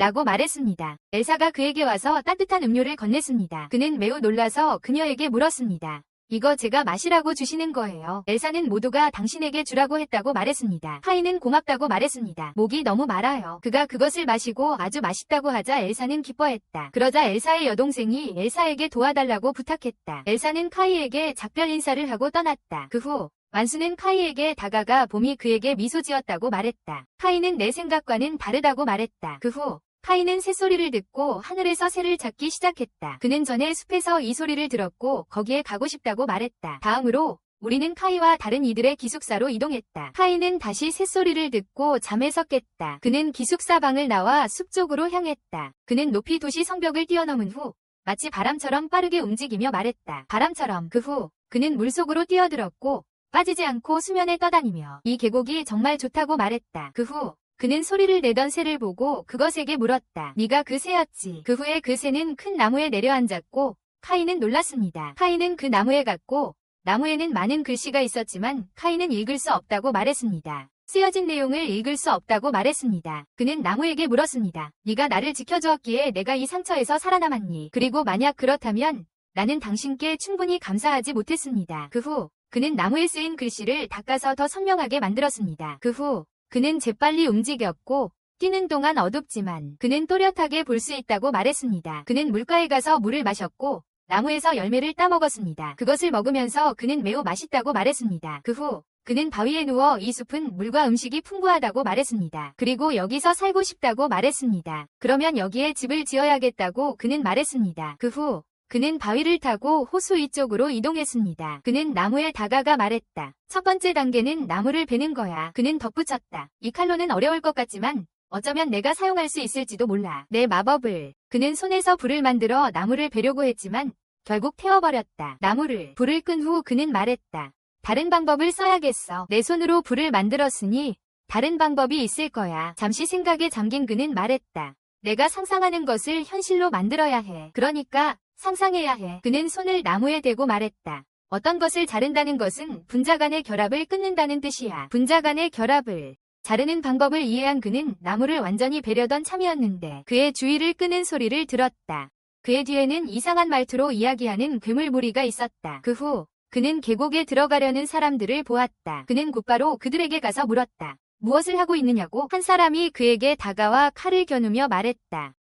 엘사가 그에게 와서 따뜻한 음료를 건넸습니다. 그는 매우 놀라서 그녀에게 물었습니다. 이거 제가 마시라고 주시는 거예요. 엘사는 모두가 당신에게 주라고 했다고 말했습니다. 카이는 고맙다고 말했습니다. 목이 너무 말아요. 그가 그것을 마시고 아주 맛있다고 하자 엘사는 기뻐했다. 그러자 엘사의 여동생이 엘사에게 도와달라고 부탁했다. 엘사는 카이에게 작별 인사를 하고 떠났다. 그 후 만수는 카이에게 다가가 봄이 그에게 미소 지었다고 말했다. 카이는 내 생각과는 다르다고 말했다. 그 후 카이는 새소리를 듣고 하늘에서 새를 찾기 시작했다. 그는 전에 숲에서 이 소리를 들었고 거기에 가고 싶다고 말했다. 다음으로 우리는 카이와 다른 이들의 기숙사로 이동했다. 카이는 다시 새소리를 듣고 잠에서 깼다. 그는 기숙사 방을 나와 숲 쪽으로 향했다. 그는 높이 도시 성벽을 뛰어넘은 후 마치 바람처럼 빠르게 움직이며 말했다. 바람처럼. 그 후 그는 물속으로 뛰어들었고 빠지지 않고 수면에 떠다니며 이 계곡이 정말 좋다고 말했다. 그 후 그는 소리를 내던 새를 보고 그것에게 물었다. 네가 그 새였지. 그 후에 그 새는 큰 나무에 내려앉았고 카이는 놀랐습니다. 카이는 그 나무에 갔고 나무에는 많은 글씨가 있었지만 카이는 읽을 수 없다고 말했습니다. 쓰여진 내용을 읽을 수 없다고 말했습니다. 그는 나무에게 물었습니다. 네가 나를 지켜주었기에 내가 이 상처에서 살아남았니? 그리고 만약 그렇다면 나는 당신께 충분히 감사하지 못했습니다. 그 후 그는 나무에 쓰인 글씨를 닦아서 더 선명하게 만들었습니다. 그 후 그는 재빨리 움직였고 뛰는 동안 어둡지만 그는 또렷하게 볼 수 있다고 말했습니다. 그는 물가에 가서 물을 마셨고 나무에서 열매를 따먹었습니다. 그것을 먹으면서 그는 매우 맛있다고 말했습니다. 그 후 그는 바위에 누워 이 숲은 물과 음식이 풍부하다고 말했습니다. 그리고 여기서 살고 싶다고 말했습니다. 그러면 여기에 집을 지어야겠다고 그는 말했습니다. 그 후 그는 바위를 타고 호수 위쪽으로 이동했습니다. 그는 나무에 다가가 말했다. 첫 번째 단계는 나무를 베는 거야. 그는 덧붙였다. 이 칼로는 어려울 것 같지만 어쩌면 내가 사용할 수 있을지도 몰라. 내 마법을. 그는 손에서 불을 만들어 나무를 베려고 했지만 결국 태워버렸다. 불을 끈 후 그는 말했다. 다른 방법을 써야겠어. 내 손으로 불을 만들었으니 다른 방법이 있을 거야. 잠시 생각에 잠긴 그는 말했다. 내가 상상하는 것을 현실로 만들어야 해. 그러니까 상상해야 해. 그는 손을 나무에 대고 말했다. 어떤 것을 자른다는 것은 분자 간의 결합을 끊는다는 뜻이야. 분자 간의 결합을 자르는 방법을 이해한 그는 나무를 완전히 베려던 참이었는데 그의 주의를 끄는 소리를 들었다. 그의 뒤에는 이상한 말투로 이야기하는 괴물 무리가 있었다. 그 후 그는 계곡에 들어가려는 사람들을 보았다. 그는 곧바로 그들에게 가서 물었다. 무엇을 하고 있느냐고? 한 사람이 그에게 다가와 칼을 겨누며 말했다.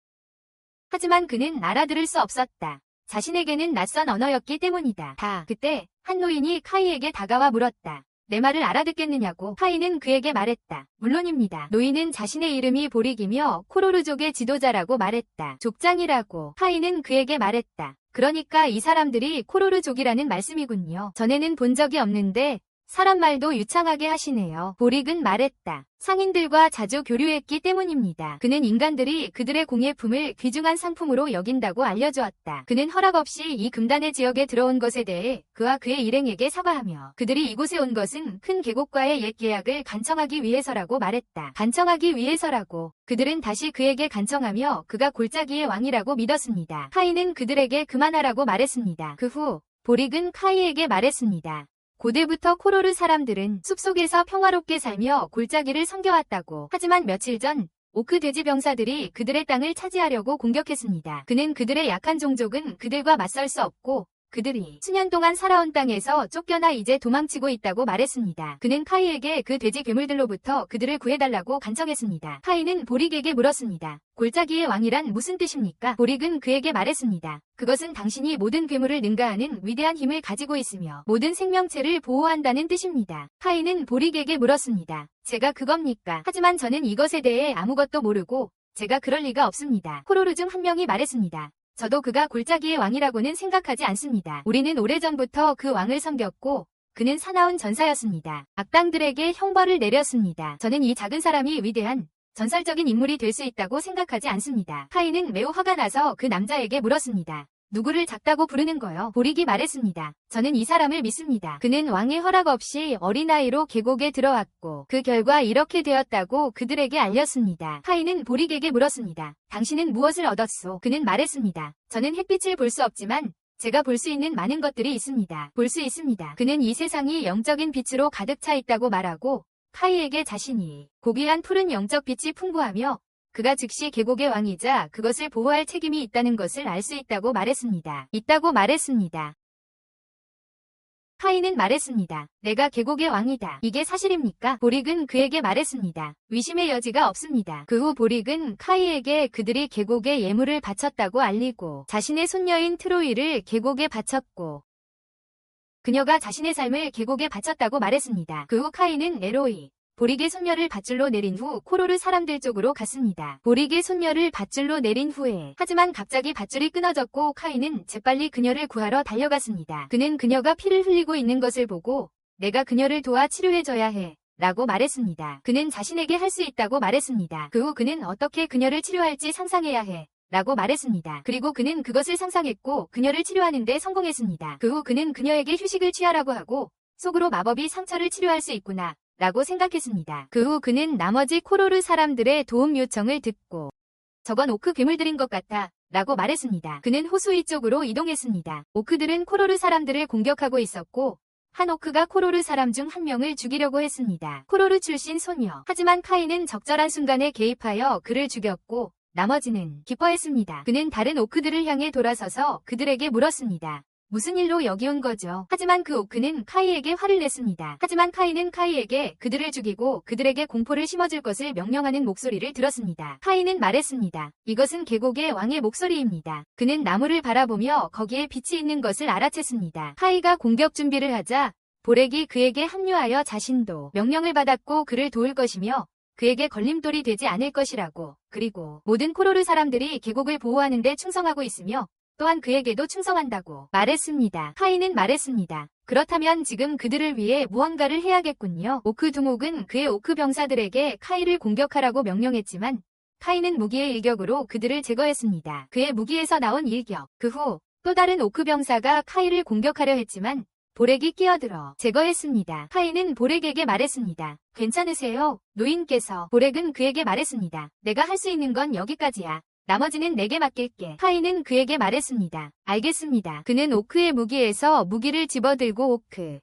하지만 그는 알아들을 수 없었다. 자신에게는 낯선 언어였기 때문이다. 그때 한 노인이 카이에게 다가와 물었다. 내 말을 알아듣겠느냐고? 카이는 그에게 말했다. 물론입니다. 노인은 자신의 이름이 보릭이며 코로르족의 지도자라고 말했다. 족장이라고. 카이는 그에게 말했다. 그러니까 이 사람들이 코로르족이라는 말씀이군요. 전에는 본 적이 없는데 사람 말도 유창하게 하시네요. 보릭은 말했다. 상인들과 자주 교류했기 때문입니다. 그는 인간들이 그들의 공예품을 귀중한 상품으로 여긴다고 알려주었다. 그는 허락 없이 이 금단의 지역에 들어온 것에 대해 그와 그의 일행에게 사과하며 그들이 이곳에 온 것은 큰 계곡과의 옛 계약을 간청하기 위해서라고 말했다. 간청하기 위해서라고. 그들은 다시 그에게 간청하며 그가 골짜기의 왕이라고 믿었습니다. 카이는 그들에게 그만하라고 말했습니다. 그 후 보릭은 카이에게 말했습니다. 고대부터 코로르 사람들은 숲속에서 평화롭게 살며 골짜기를 섬겨왔다고. 하지만 며칠 전 오크 돼지 병사들이 그들의 땅을 차지하려고 공격했습니다. 그는 그들의 약한 종족은 그들과 맞설 수 없고 그들이 수년 동안 살아온 땅에서 쫓겨나 이제 도망치고 있다고 말했습니다. 그는 카이에게 그 돼지 괴물들로부터 그들을 구해달라고 간청했습니다. 카이는 보릭에게 물었습니다. 골짜기의 왕이란 무슨 뜻입니까? 보릭은 그에게 말했습니다. 그것은 당신이 모든 괴물을 능가하는 위대한 힘을 가지고 있으며 모든 생명체를 보호한다는 뜻입니다. 카이는 보릭에게 물었습니다. 제가 그겁니까? 하지만 저는 이것에 대해 아무것도 모르고 제가 그럴 리가 없습니다. 코로르 중 한 명이 말했습니다. 저도 그가 골짜기의 왕이라고는 생각하지 않습니다. 우리는 오래전부터 그 왕을 섬겼고 그는 사나운 전사였습니다. 악당들에게 형벌을 내렸습니다. 저는 이 작은 사람이 위대한 전설적인 인물이 될 수 있다고 생각하지 않습니다. 카이는 매우 화가 나서 그 남자에게 물었습니다. 누구를 작다고 부르는 거요? 보릭이 말했습니다. 저는 이 사람을 믿습니다. 그는 왕의 허락 없이 어린아이로 계곡에 들어왔고 그 결과 이렇게 되었다고 그들에게 알렸습니다. 카이는 보릭에게 물었습니다. 당신은 무엇을 얻었소? 그는 말했습니다. 저는 햇빛을 볼 수 없지만 제가 볼 수 있는 많은 것들이 있습니다. 볼 수 있습니다. 그는 이 세상이 영적인 빛으로 가득 차 있다고 말하고 카이에게 자신이 고귀한 푸른 영적 빛이 풍부하며 그가 즉시 계곡의 왕이자 그것을 보호할 책임이 있다는 것을 알 수 있다고 말했습니다. 카이는 말했습니다. 내가 계곡의 왕이다. 이게 사실입니까? 보릭은 그에게 말했습니다. 의심의 여지가 없습니다. 그 후 보릭은 카이에게 그들이 계곡에 예물을 바쳤다고 알리고 자신의 손녀인 트로이를 계곡에 바쳤고 그녀가 자신의 삶을 계곡에 바쳤다고 말했습니다. 그 후 카이는 에로이 보릭의 손녀를 밧줄로 내린 후 코로르 사람들 쪽으로 갔습니다. 보릭의 손녀를 밧줄로 내린 후에 하지만 갑자기 밧줄이 끊어졌고 카이는 재빨리 그녀를 구하러 달려갔습니다. 그는 그녀가 피를 흘리고 있는 것을 보고 내가 그녀를 도와 치료해줘야 해 라고 말했습니다. 그는 자신에게 할 수 있다고 말했습니다. 그 후 그는 어떻게 그녀를 치료할지 상상해야 해 라고 말했습니다. 그리고 그는 그것을 상상했고 그녀를 치료하는데 성공했습니다. 그 후 그는 그녀에게 휴식을 취하라고 하고 속으로 마법이 상처를 치료할 수 있구나 라고 생각했습니다. 그 후 그는 나머지 코로르 사람들의 도움 요청을 듣고 저건 오크 괴물들인 것 같아 라고 말했습니다. 그는 호수위 쪽으로 이동했습니다. 오크들은 코로르 사람들을 공격하고 있었고 한 오크가 코로르 사람 중 한 명을 죽이려고 했습니다. 코로르 출신 소녀. 하지만 카이는 적절한 순간에 개입하여 그를 죽였고 나머지는 기뻐했습니다. 그는 다른 오크들을 향해 돌아서서 그들에게 물었습니다. 무슨 일로 여기 온 거죠? 하지만 그 오크는 카이에게 화를 냈습니다. 하지만 카이는 카이에게 그들을 죽이고 그들에게 공포를 심어줄 것을 명령하는 목소리를 들었습니다. 카이는 말했습니다. 이것은 계곡의 왕의 목소리입니다. 그는 나무를 바라보며 거기에 빛이 있는 것을 알아챘습니다. 카이가 공격 준비를 하자 보렉이 그에게 합류하여 자신도 명령을 받았고 그를 도울 것이며 그에게 걸림돌이 되지 않을 것이라고. 그리고 모든 코로르 사람들이 계곡을 보호하는 데 충성하고 있으며 또한 그에게도 충성한다고 말했습니다. 카이는 말했습니다. 그렇다면 지금 그들을 위해 무언가를 해야겠군요. 오크 두목은 그의 오크 병사들에게 카이를 공격하라고 명령했지만 카이는 무기의 일격으로 그들을 제거했습니다. 그의 무기에서 나온 일격. 그 후 또 다른 오크 병사가 카이를 공격하려 했지만 보렉이 끼어들어 제거했습니다. 카인은 보렉에게 말했습니다. 괜찮으세요? 노인께서. 보렉은 그에게 말했습니다. 내가 할 수 있는 건 여기까지야. 나머지는 내게 맡길게. 카인은 그에게 말했습니다. 알겠습니다. 그는 오크의 무기에서 무기를 집어들고 오크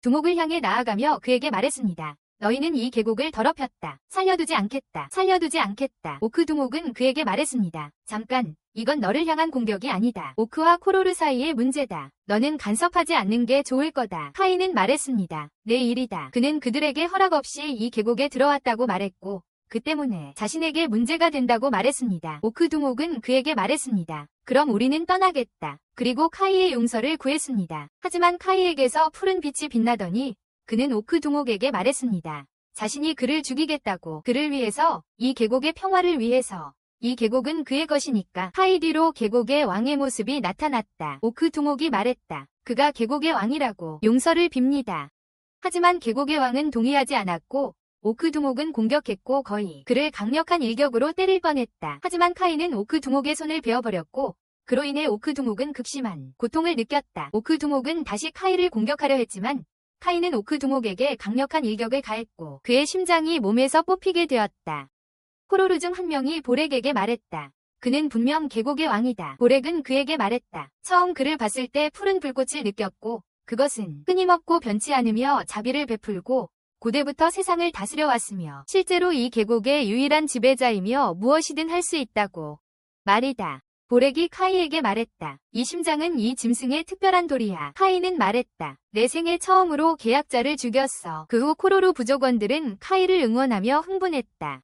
두목을 향해 나아가며 그에게 말했습니다. 너희는 이 계곡을 더럽혔다. 살려두지 않겠다. 살려두지 않겠다. 오크 두목은 그에게 말했습니다. 잠깐, 이건 너를 향한 공격이 아니다. 오크와 코로르 사이의 문제다. 너는 간섭하지 않는 게 좋을 거다. 카인은 말했습니다. 내 일이다. 그는 그들에게 허락 없이 이 계곡에 들어왔다고 말했고 그 때문에 자신에게 문제가 된다고 말했습니다. 오크 두목은 그에게 말했습니다. 그럼 우리는 떠나겠다. 그리고 카이의 용서를 구했습니다. 하지만 카이에게서 푸른 빛이 빛나더니 그는 오크 두목에게 말했습니다. 자신이 그를 죽이겠다고. 그를 위해서, 이 계곡의 평화를 위해서. 이 계곡은 그의 것이니까. 카이 뒤로 계곡의 왕의 모습이 나타났다. 오크 두목이 말했다. 그가 계곡의 왕이라고. 용서를 빕니다. 하지만 계곡의 왕은 동의하지 않았고 오크 두목은 공격했고 거의 그를 강력한 일격으로 때릴 뻔했다. 하지만 카이는 오크 두목의 손을 베어버렸고 그로 인해 오크 두목은 극심한 고통을 느꼈다. 오크 두목은 다시 카이를 공격하려 했지만 카이는 오크 두목에게 강력한 일격을 가했고 그의 심장이 몸에서 뽑히게 되었다. 코로르 중 한 명이 보렉에게 말했다. 그는 분명 계곡의 왕이다. 보렉은 그에게 말했다. 처음 그를 봤을 때 푸른 불꽃을 느꼈고 그것은 끊임없고 변치 않으며 자비를 베풀고 고대부터 세상을 다스려 왔으며 실제로 이 계곡의 유일한 지배자이며 무엇이든 할 수 있다고 말이다. 보렉이 카이에게 말했다. 이 심장은 이 짐승의 특별한 돌이야. 카이는 말했다. 내 생애 처음으로 계약자를 죽였어. 그 후 코로르 부족원들은 카이를 응원하며 흥분했다.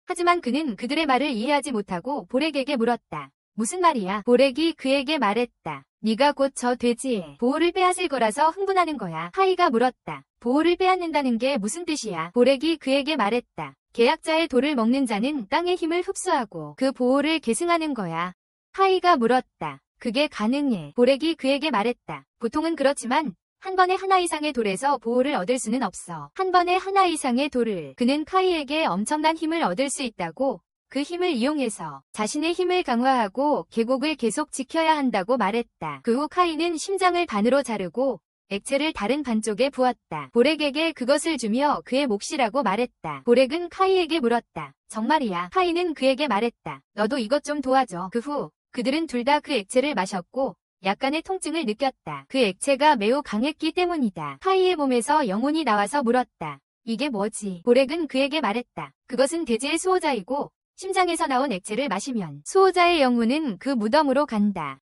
하지만 그는 그들의 말을 이해하지 못하고 보렉에게 물었다. 무슨 말이야? 보렉이 그에게 말했다. 네가 곧 저 돼지의 보호를 빼앗을 거라서 흥분하는 거야. 카이가 물었다. 보호를 빼앗는다는 게 무슨 뜻이야? 보렉이 그에게 말했다. 계약자의 돌을 먹는 자는 땅의 힘을 흡수하고 그 보호를 계승하는 거야. 카이가 물었다. 그게 가능해? 보렉이 그에게 말했다. 보통은 그렇지만 한 번에 하나 이상의 돌에서 보호를 얻을 수는 없어. 한 번에 하나 이상의 돌을. 그는 카이에게 엄청난 힘을 얻을 수 있다고 그 힘을 이용해서 자신의 힘을 강화하고 계곡을 계속 지켜야 한다고 말했다. 그 후 카이는 심장을 반으로 자르고 액체를 다른 반쪽에 부었다. 보렉에게 그것을 주며 그의 몫이라고 말했다. 보렉은 카이에게 물었다. 정말이야? 카이는 그에게 말했다. 너도 이것 좀 도와줘. 그 후 그들은 둘 다 그 액체를 마셨고 약간의 통증을 느꼈다. 그 액체가 매우 강했기 때문이다. 카이의 몸에서 영혼이 나와서 물었다. 이게 뭐지? 보렉은 그에게 말했다. 그것은 돼지의 수호자이고 심장에서 나온 액체를 마시면 수호자의 영혼은 그 무덤으로 간다.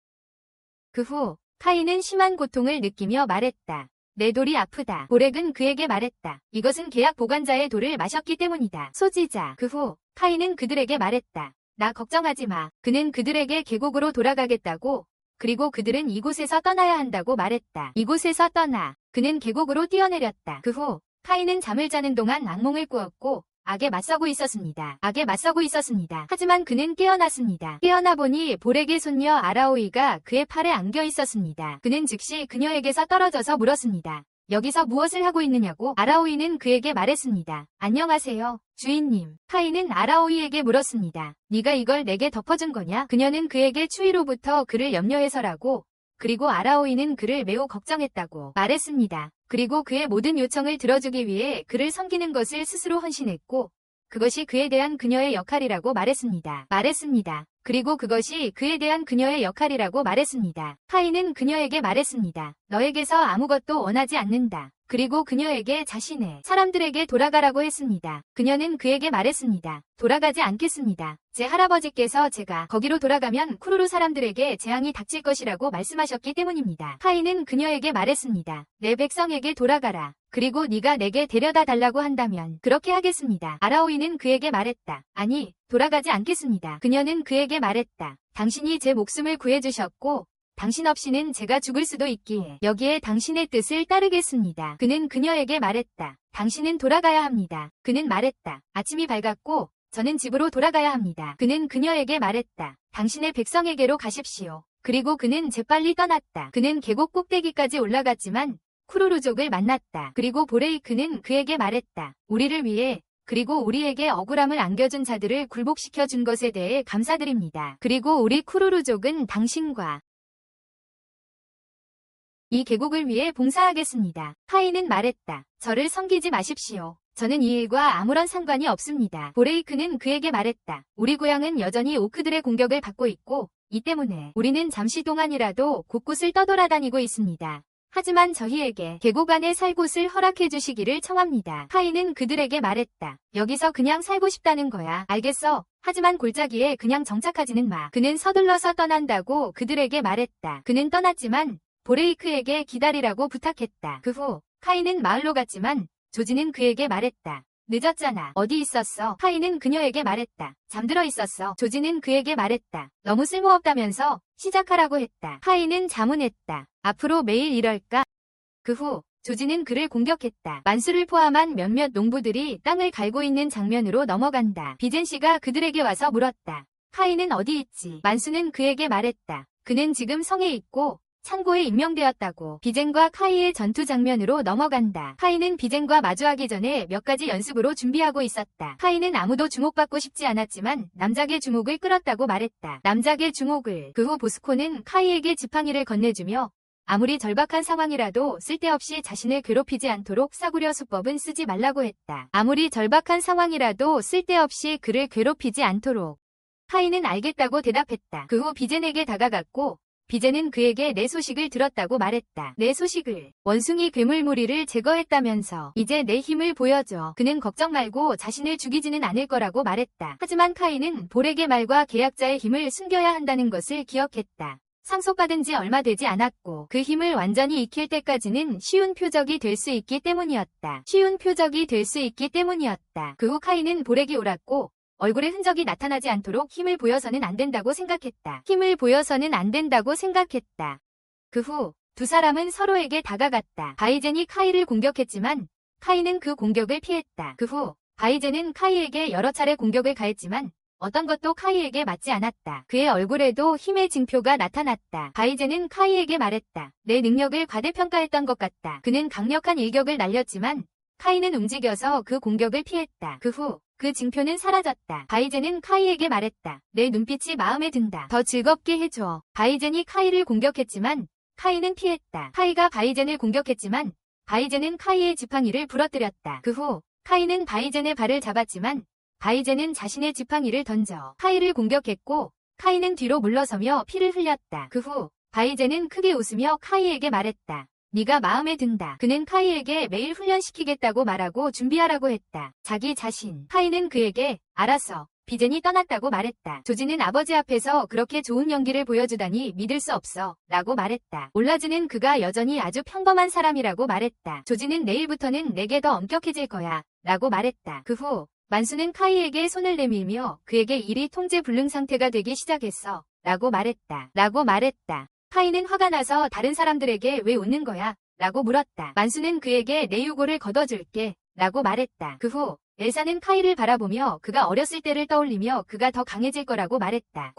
그 후 카이는 심한 고통을 느끼며 말했다. 내 돌이 아프다. 보렉은 그에게 말했다. 이것은 계약 보관자의 돌을 마셨기 때문이다. 소지자. 그 후 카이는 그들에게 말했다. 나 걱정하지 마. 그는 그들에게 계곡으로 돌아가겠다고 그리고 그들은 이곳에서 떠나야 한다고 말했다. 이곳에서 떠나. 그는 계곡으로 뛰어내렸다. 그 후 카이는 잠을 자는 동안 악몽을 꾸었고 악에 맞서고 있었습니다. 악에 맞서고 있었습니다. 하지만 그는 깨어났습니다. 깨어나 보니 보렉의 손녀 아라오이가 그의 팔에 안겨 있었습니다. 그는 즉시 그녀에게서 떨어져서 물었습니다. 여기서 무엇을 하고 있느냐고? 아라오이는 그에게 말했습니다. 안녕하세요, 주인님. 카이는 아라오이에게 물었습니다. 네가 이걸 내게 덮어준 거냐? 그녀는 그에게 추위로부터 그를 염려해서라고 그리고 아라오이는 그를 매우 걱정했다고 말했습니다. 그리고 그의 모든 요청을 들어주기 위해 그를 섬기는 것을 스스로 헌신했고 그것이 그에 대한 그녀의 역할이라고 말했습니다. 그리고 그것이 그에 대한 그녀의 역할이라고 말했습니다. 카이는 그녀에게 말했습니다. 너에게서 아무것도 원하지 않는다. 그리고 그녀에게 자신의 사람들에게 돌아가라고 했습니다. 그녀는 그에게 말했습니다. 돌아가지 않겠습니다. 제 할아버지께서 제가 거기로 돌아가면 쿠루루 사람들에게 재앙이 닥칠 것이라고 말씀하셨기 때문입니다. 카이는 그녀에게 말했습니다. 내 백성에게 돌아가라. 그리고 네가 내게 데려다 달라고 한다면 그렇게 하겠습니다. 아라오이는 그에게 말했다. 아니, 돌아가지 않겠습니다. 그녀는 그에게 말했다. 당신이 제 목숨을 구해주셨고 당신 없이는 제가 죽을 수도 있기에 여기에 당신의 뜻을 따르겠습니다. 그는 그녀에게 말했다. 당신은 돌아가야 합니다. 그는 말했다. 아침이 밝았고 저는 집으로 돌아가야 합니다. 그는 그녀에게 말했다. 당신의 백성에게로 가십시오. 그리고 그는 재빨리 떠났다. 그는 계곡 꼭대기까지 올라갔지만 쿠루루족을 만났다. 그리고 보레이크는 그에게 말했다. 우리를 위해 그리고 우리에게 억울함을 안겨준 자들을 굴복시켜준 것에 대해 감사드립니다. 그리고 우리 쿠루루족은 당신과 이 계곡을 위해 봉사하겠습니다. 카인은 말했다. 저를 섬기지 마십시오. 저는 이 일과 아무런 상관이 없습니다. 보레이크는 그에게 말했다. 우리 고향은 여전히 오크들의 공격을 받고 있고 이 때문에 우리는 잠시 동안이라도 곳곳을 떠돌아다니고 있습니다. 하지만 저희에게 계곡 안에 살 곳을 허락해 주시기를 청합니다. 카인은 그들에게 말했다. 여기서 그냥 살고 싶다는 거야. 알겠어. 하지만 골짜기에 그냥 정착하지는 마. 그는 서둘러서 떠난다고 그들에게 말했다. 그는 떠났지만 보레이크에게 기다리라고 부탁했다. 그 후 카인은 마을로 갔지만 조지는 그에게 말했다. 늦었잖아. 어디 있었어? 카인은 그녀에게 말했다. 잠들어 있었어. 조지는 그에게 말했다. 너무 쓸모없다면서 시작하라고 했다. 카인은 자문했다. 앞으로 매일 이럴까? 그 후 조지는 그를 공격했다. 만수를 포함한 몇몇 농부들이 땅을 갈고 있는 장면으로 넘어간다. 비젠 씨가 그들에게 와서 물었다. 카인은 어디 있지? 만수는 그에게 말했다. 그는 지금 성에 있고 창고에 임명되었다고. 비젠과 카이의 전투 장면으로 넘어간다. 카이는 비젠과 마주하기 전에 몇 가지 연습으로 준비하고 있었다. 카이는 아무도 주목받고 싶지 않았지만 남작의 주목을 끌었다고 말했다. 남작의 주목을. 그 후 보스코는 카이에게 지팡이를 건네주며 아무리 절박한 상황이라도 쓸데없이 자신을 괴롭히지 않도록 싸구려 수법은 쓰지 말라고 했다. 아무리 절박한 상황이라도 쓸데없이 그를 괴롭히지 않도록. 카이는 알겠다고 대답했다. 그 후 비젠에게 다가갔고 비젠은 그에게 내 소식을 들었다고 말했다. 내 소식을. 원숭이 괴물 무리를 제거했다면서 이제 내 힘을 보여줘. 그는 걱정 말고 자신을 죽이지는 않을 거라고 말했다. 하지만 카이는 볼에게 말과 계약자의 힘을 숨겨야 한다는 것을 기억했다. 상속받은 지 얼마 되지 않았고 그 힘을 완전히 익힐 때까지는 쉬운 표적이 될 수 있기 때문이었다. 쉬운 표적이 될 수 있기 때문이었다. 그 후 카이는 볼에게 옳았고 얼굴에 흔적이 나타나지 않도록 힘을 보여서는 안 된다고 생각했다. 힘을 보여서는 안 된다고 생각했다. 그 후 두 사람은 서로에게 다가갔다. 바이젠이 카이를 공격했지만 카이는 그 공격을 피했다. 그 후 바이젠은 카이에게 여러 차례 공격을 가했지만 어떤 것도 카이에게 맞지 않았다. 그의 얼굴에도 힘의 징표가 나타났다. 바이젠은 카이에게 말했다. 내 능력을 과대평가했던 것 같다. 그는 강력한 일격을 날렸지만 카이는 움직여서 그 공격을 피했다. 그 후 그 징표는 사라졌다. 바이젠은 카이에게 말했다. 내 눈빛이 마음에 든다. 더 즐겁게 해줘. 바이젠이 카이를 공격했지만 카이는 피했다. 카이가 바이젠을 공격했지만 바이젠은 카이의 지팡이를 부러뜨렸다. 그 후 카이는 바이젠의 발을 잡았지만 바이젠은 자신의 지팡이를 던져 카이를 공격했고 카이는 뒤로 물러서며 피를 흘렸다. 그 후 바이젠은 크게 웃으며 카이에게 말했다. 네가 마음에 든다. 그는 카이에게 매일 훈련시키겠다고 말하고 준비하라고 했다. 자기 자신. 카이는 그에게 알았어. 비젠이 떠났다고 말했다. 조지는 아버지 앞에서 그렇게 좋은 연기를 보여주다니 믿을 수 없어. 라고 말했다. 올라즈는 그가 여전히 아주 평범한 사람이라고 말했다. 조지는 내일부터는 내게 더 엄격해질 거야. 라고 말했다. 그 후 만수는 카이에게 손을 내밀며 그에게 일이 통제 불능 상태가 되기 시작했어. 라고 말했다. 카이는 화가 나서 다른 사람들에게 왜 웃는 거야? 라고 물었다. 만수는 그에게 내 유고를 걷어줄게. 라고 말했다. 그 후 엘사는 카이를 바라보며 그가 어렸을 때를 떠올리며 그가 더 강해질 거라고 말했다.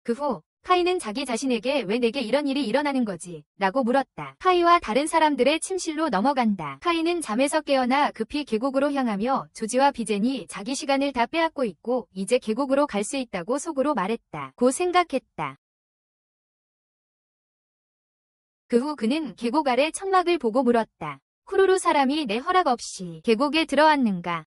그 후 카이는 자기 자신에게 왜 내게 이런 일이 일어나는 거지? 라고 물었다. 카이와 다른 사람들의 침실로 넘어간다. 카이는 잠에서 깨어나 급히 계곡으로 향하며 조지와 비젠이 자기 시간을 다 빼앗고 있고 이제 계곡으로 갈 수 있다고 속으로 말했다. 고 생각했다. 그 후 그는 계곡 아래 천막을 보고 물었다. 쿠루루 사람이 내 허락 없이 계곡에 들어왔는가?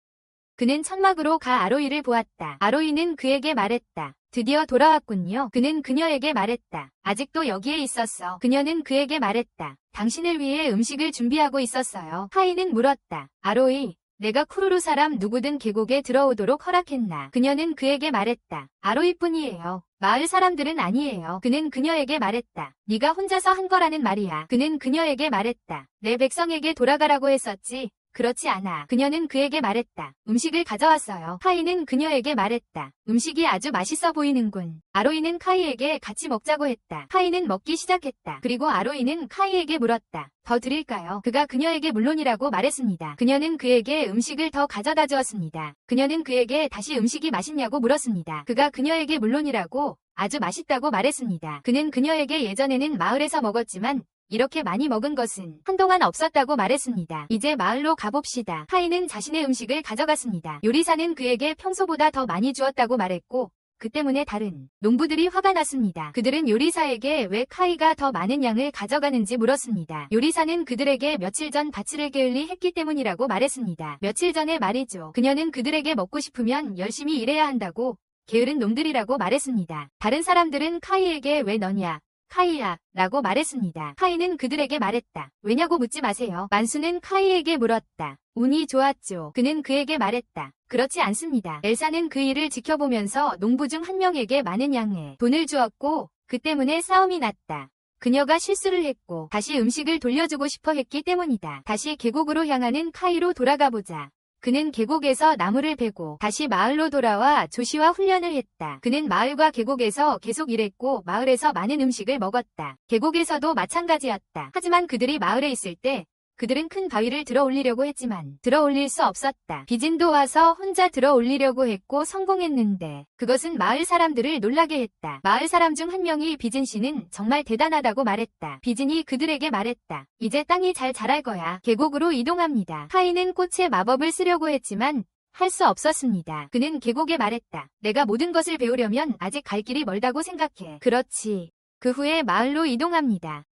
그는 천막으로 가 아로이를 보았다. 아로이는 그에게 말했다. 드디어 돌아왔군요. 그는 그녀에게 말했다. 아직도 여기에 있었어. 그녀는 그에게 말했다. 당신을 위해 음식을 준비하고 있었어요. 카이는 물었다. 아로이, 내가 쿠루루 사람 누구든 계곡에 들어오도록 허락했나? 그녀는 그에게 말했다. 아로이뿐이에요. 마을 사람들은 아니에요. 그는 그녀에게 말했다. 네가 혼자서 한 거라는 말이야. 그는 그녀에게 말했다. 내 백성에게 돌아가라고 했었지. 그렇지 않아. 그녀는 그에게 말했다. 음식을 가져왔어요. 카이는 그녀에게 말했다. 음식이 아주 맛있어 보이는군. 아로이는 카이에게 같이 먹자고 했다. 카이는 먹기 시작했다. 그리고 아로이는 카이에게 물었다. 더 드릴까요? 그가 그녀에게 물론이라고 말했습니다. 그녀는 그에게 음식을 더 가져다 주었습니다. 그녀는 그에게 다시 음식이 맛있냐고 물었습니다. 그가 그녀에게 물론이라고 아주 맛있다고 말했습니다. 그는 그녀에게 예전에는 마을에서 먹었지만 이렇게 많이 먹은 것은 한동안 없었다고 말했습니다. 이제 마을로 가봅시다. 카이는 자신의 음식을 가져갔습니다. 요리사는 그에게 평소보다 더 많이 주었다고 말했고 그 때문에 다른 농부들이 화가 났습니다. 그들은 요리사에게 왜 카이가 더 많은 양을 가져가는지 물었습니다. 요리사는 그들에게 며칠 전 밭을 게을리 했기 때문이라고 말했습니다. 며칠 전에 말이죠. 그녀는 그들에게 먹고 싶으면 열심히 일해야 한다고 게으른 놈들이라고 말했습니다. 다른 사람들은 카이에게 왜 너냐? 카이야 라고 말했습니다. 카이는 그들에게 말했다. 왜냐고 묻지 마세요. 만수는 카이에게 물었다. 운이 좋았죠. 그는 그에게 말했다. 그렇지 않습니다. 엘사는 그 일을 지켜보면서 농부 중 한 명에게 많은 양의 돈을 주었고 그 때문에 싸움이 났다. 그녀가 실수를 했고 다시 음식을 돌려주고 싶어 했기 때문이다. 다시 계곡으로 향하는 카이로 돌아가보자. 그는 계곡에서 나무를 베고 다시 마을로 돌아와 조시와 훈련을 했다. 그는 마을과 계곡에서 계속 일했고 마을에서 많은 음식을 먹었다. 계곡에서도 마찬가지였다. 하지만 그들이 마을에 있을 때 그들은 큰 바위를 들어 올리려고 했지만 들어 올릴 수 없었다. 비진도 와서 혼자 들어 올리려고 했고 성공했는데 그것은 마을 사람들을 놀라게 했다. 마을 사람 중 한 명이 비진 씨는 정말 대단하다고 말했다. 비진이 그들에게 말했다. 이제 땅이 잘 자랄 거야. 계곡으로 이동합니다. 카이는 꽃의 마법을 쓰려고 했지만 할 수 없었습니다. 그는 계곡에 말했다. 내가 모든 것을 배우려면 아직 갈 길이 멀다고 생각해. 그렇지. 그 후에 마을로 이동합니다.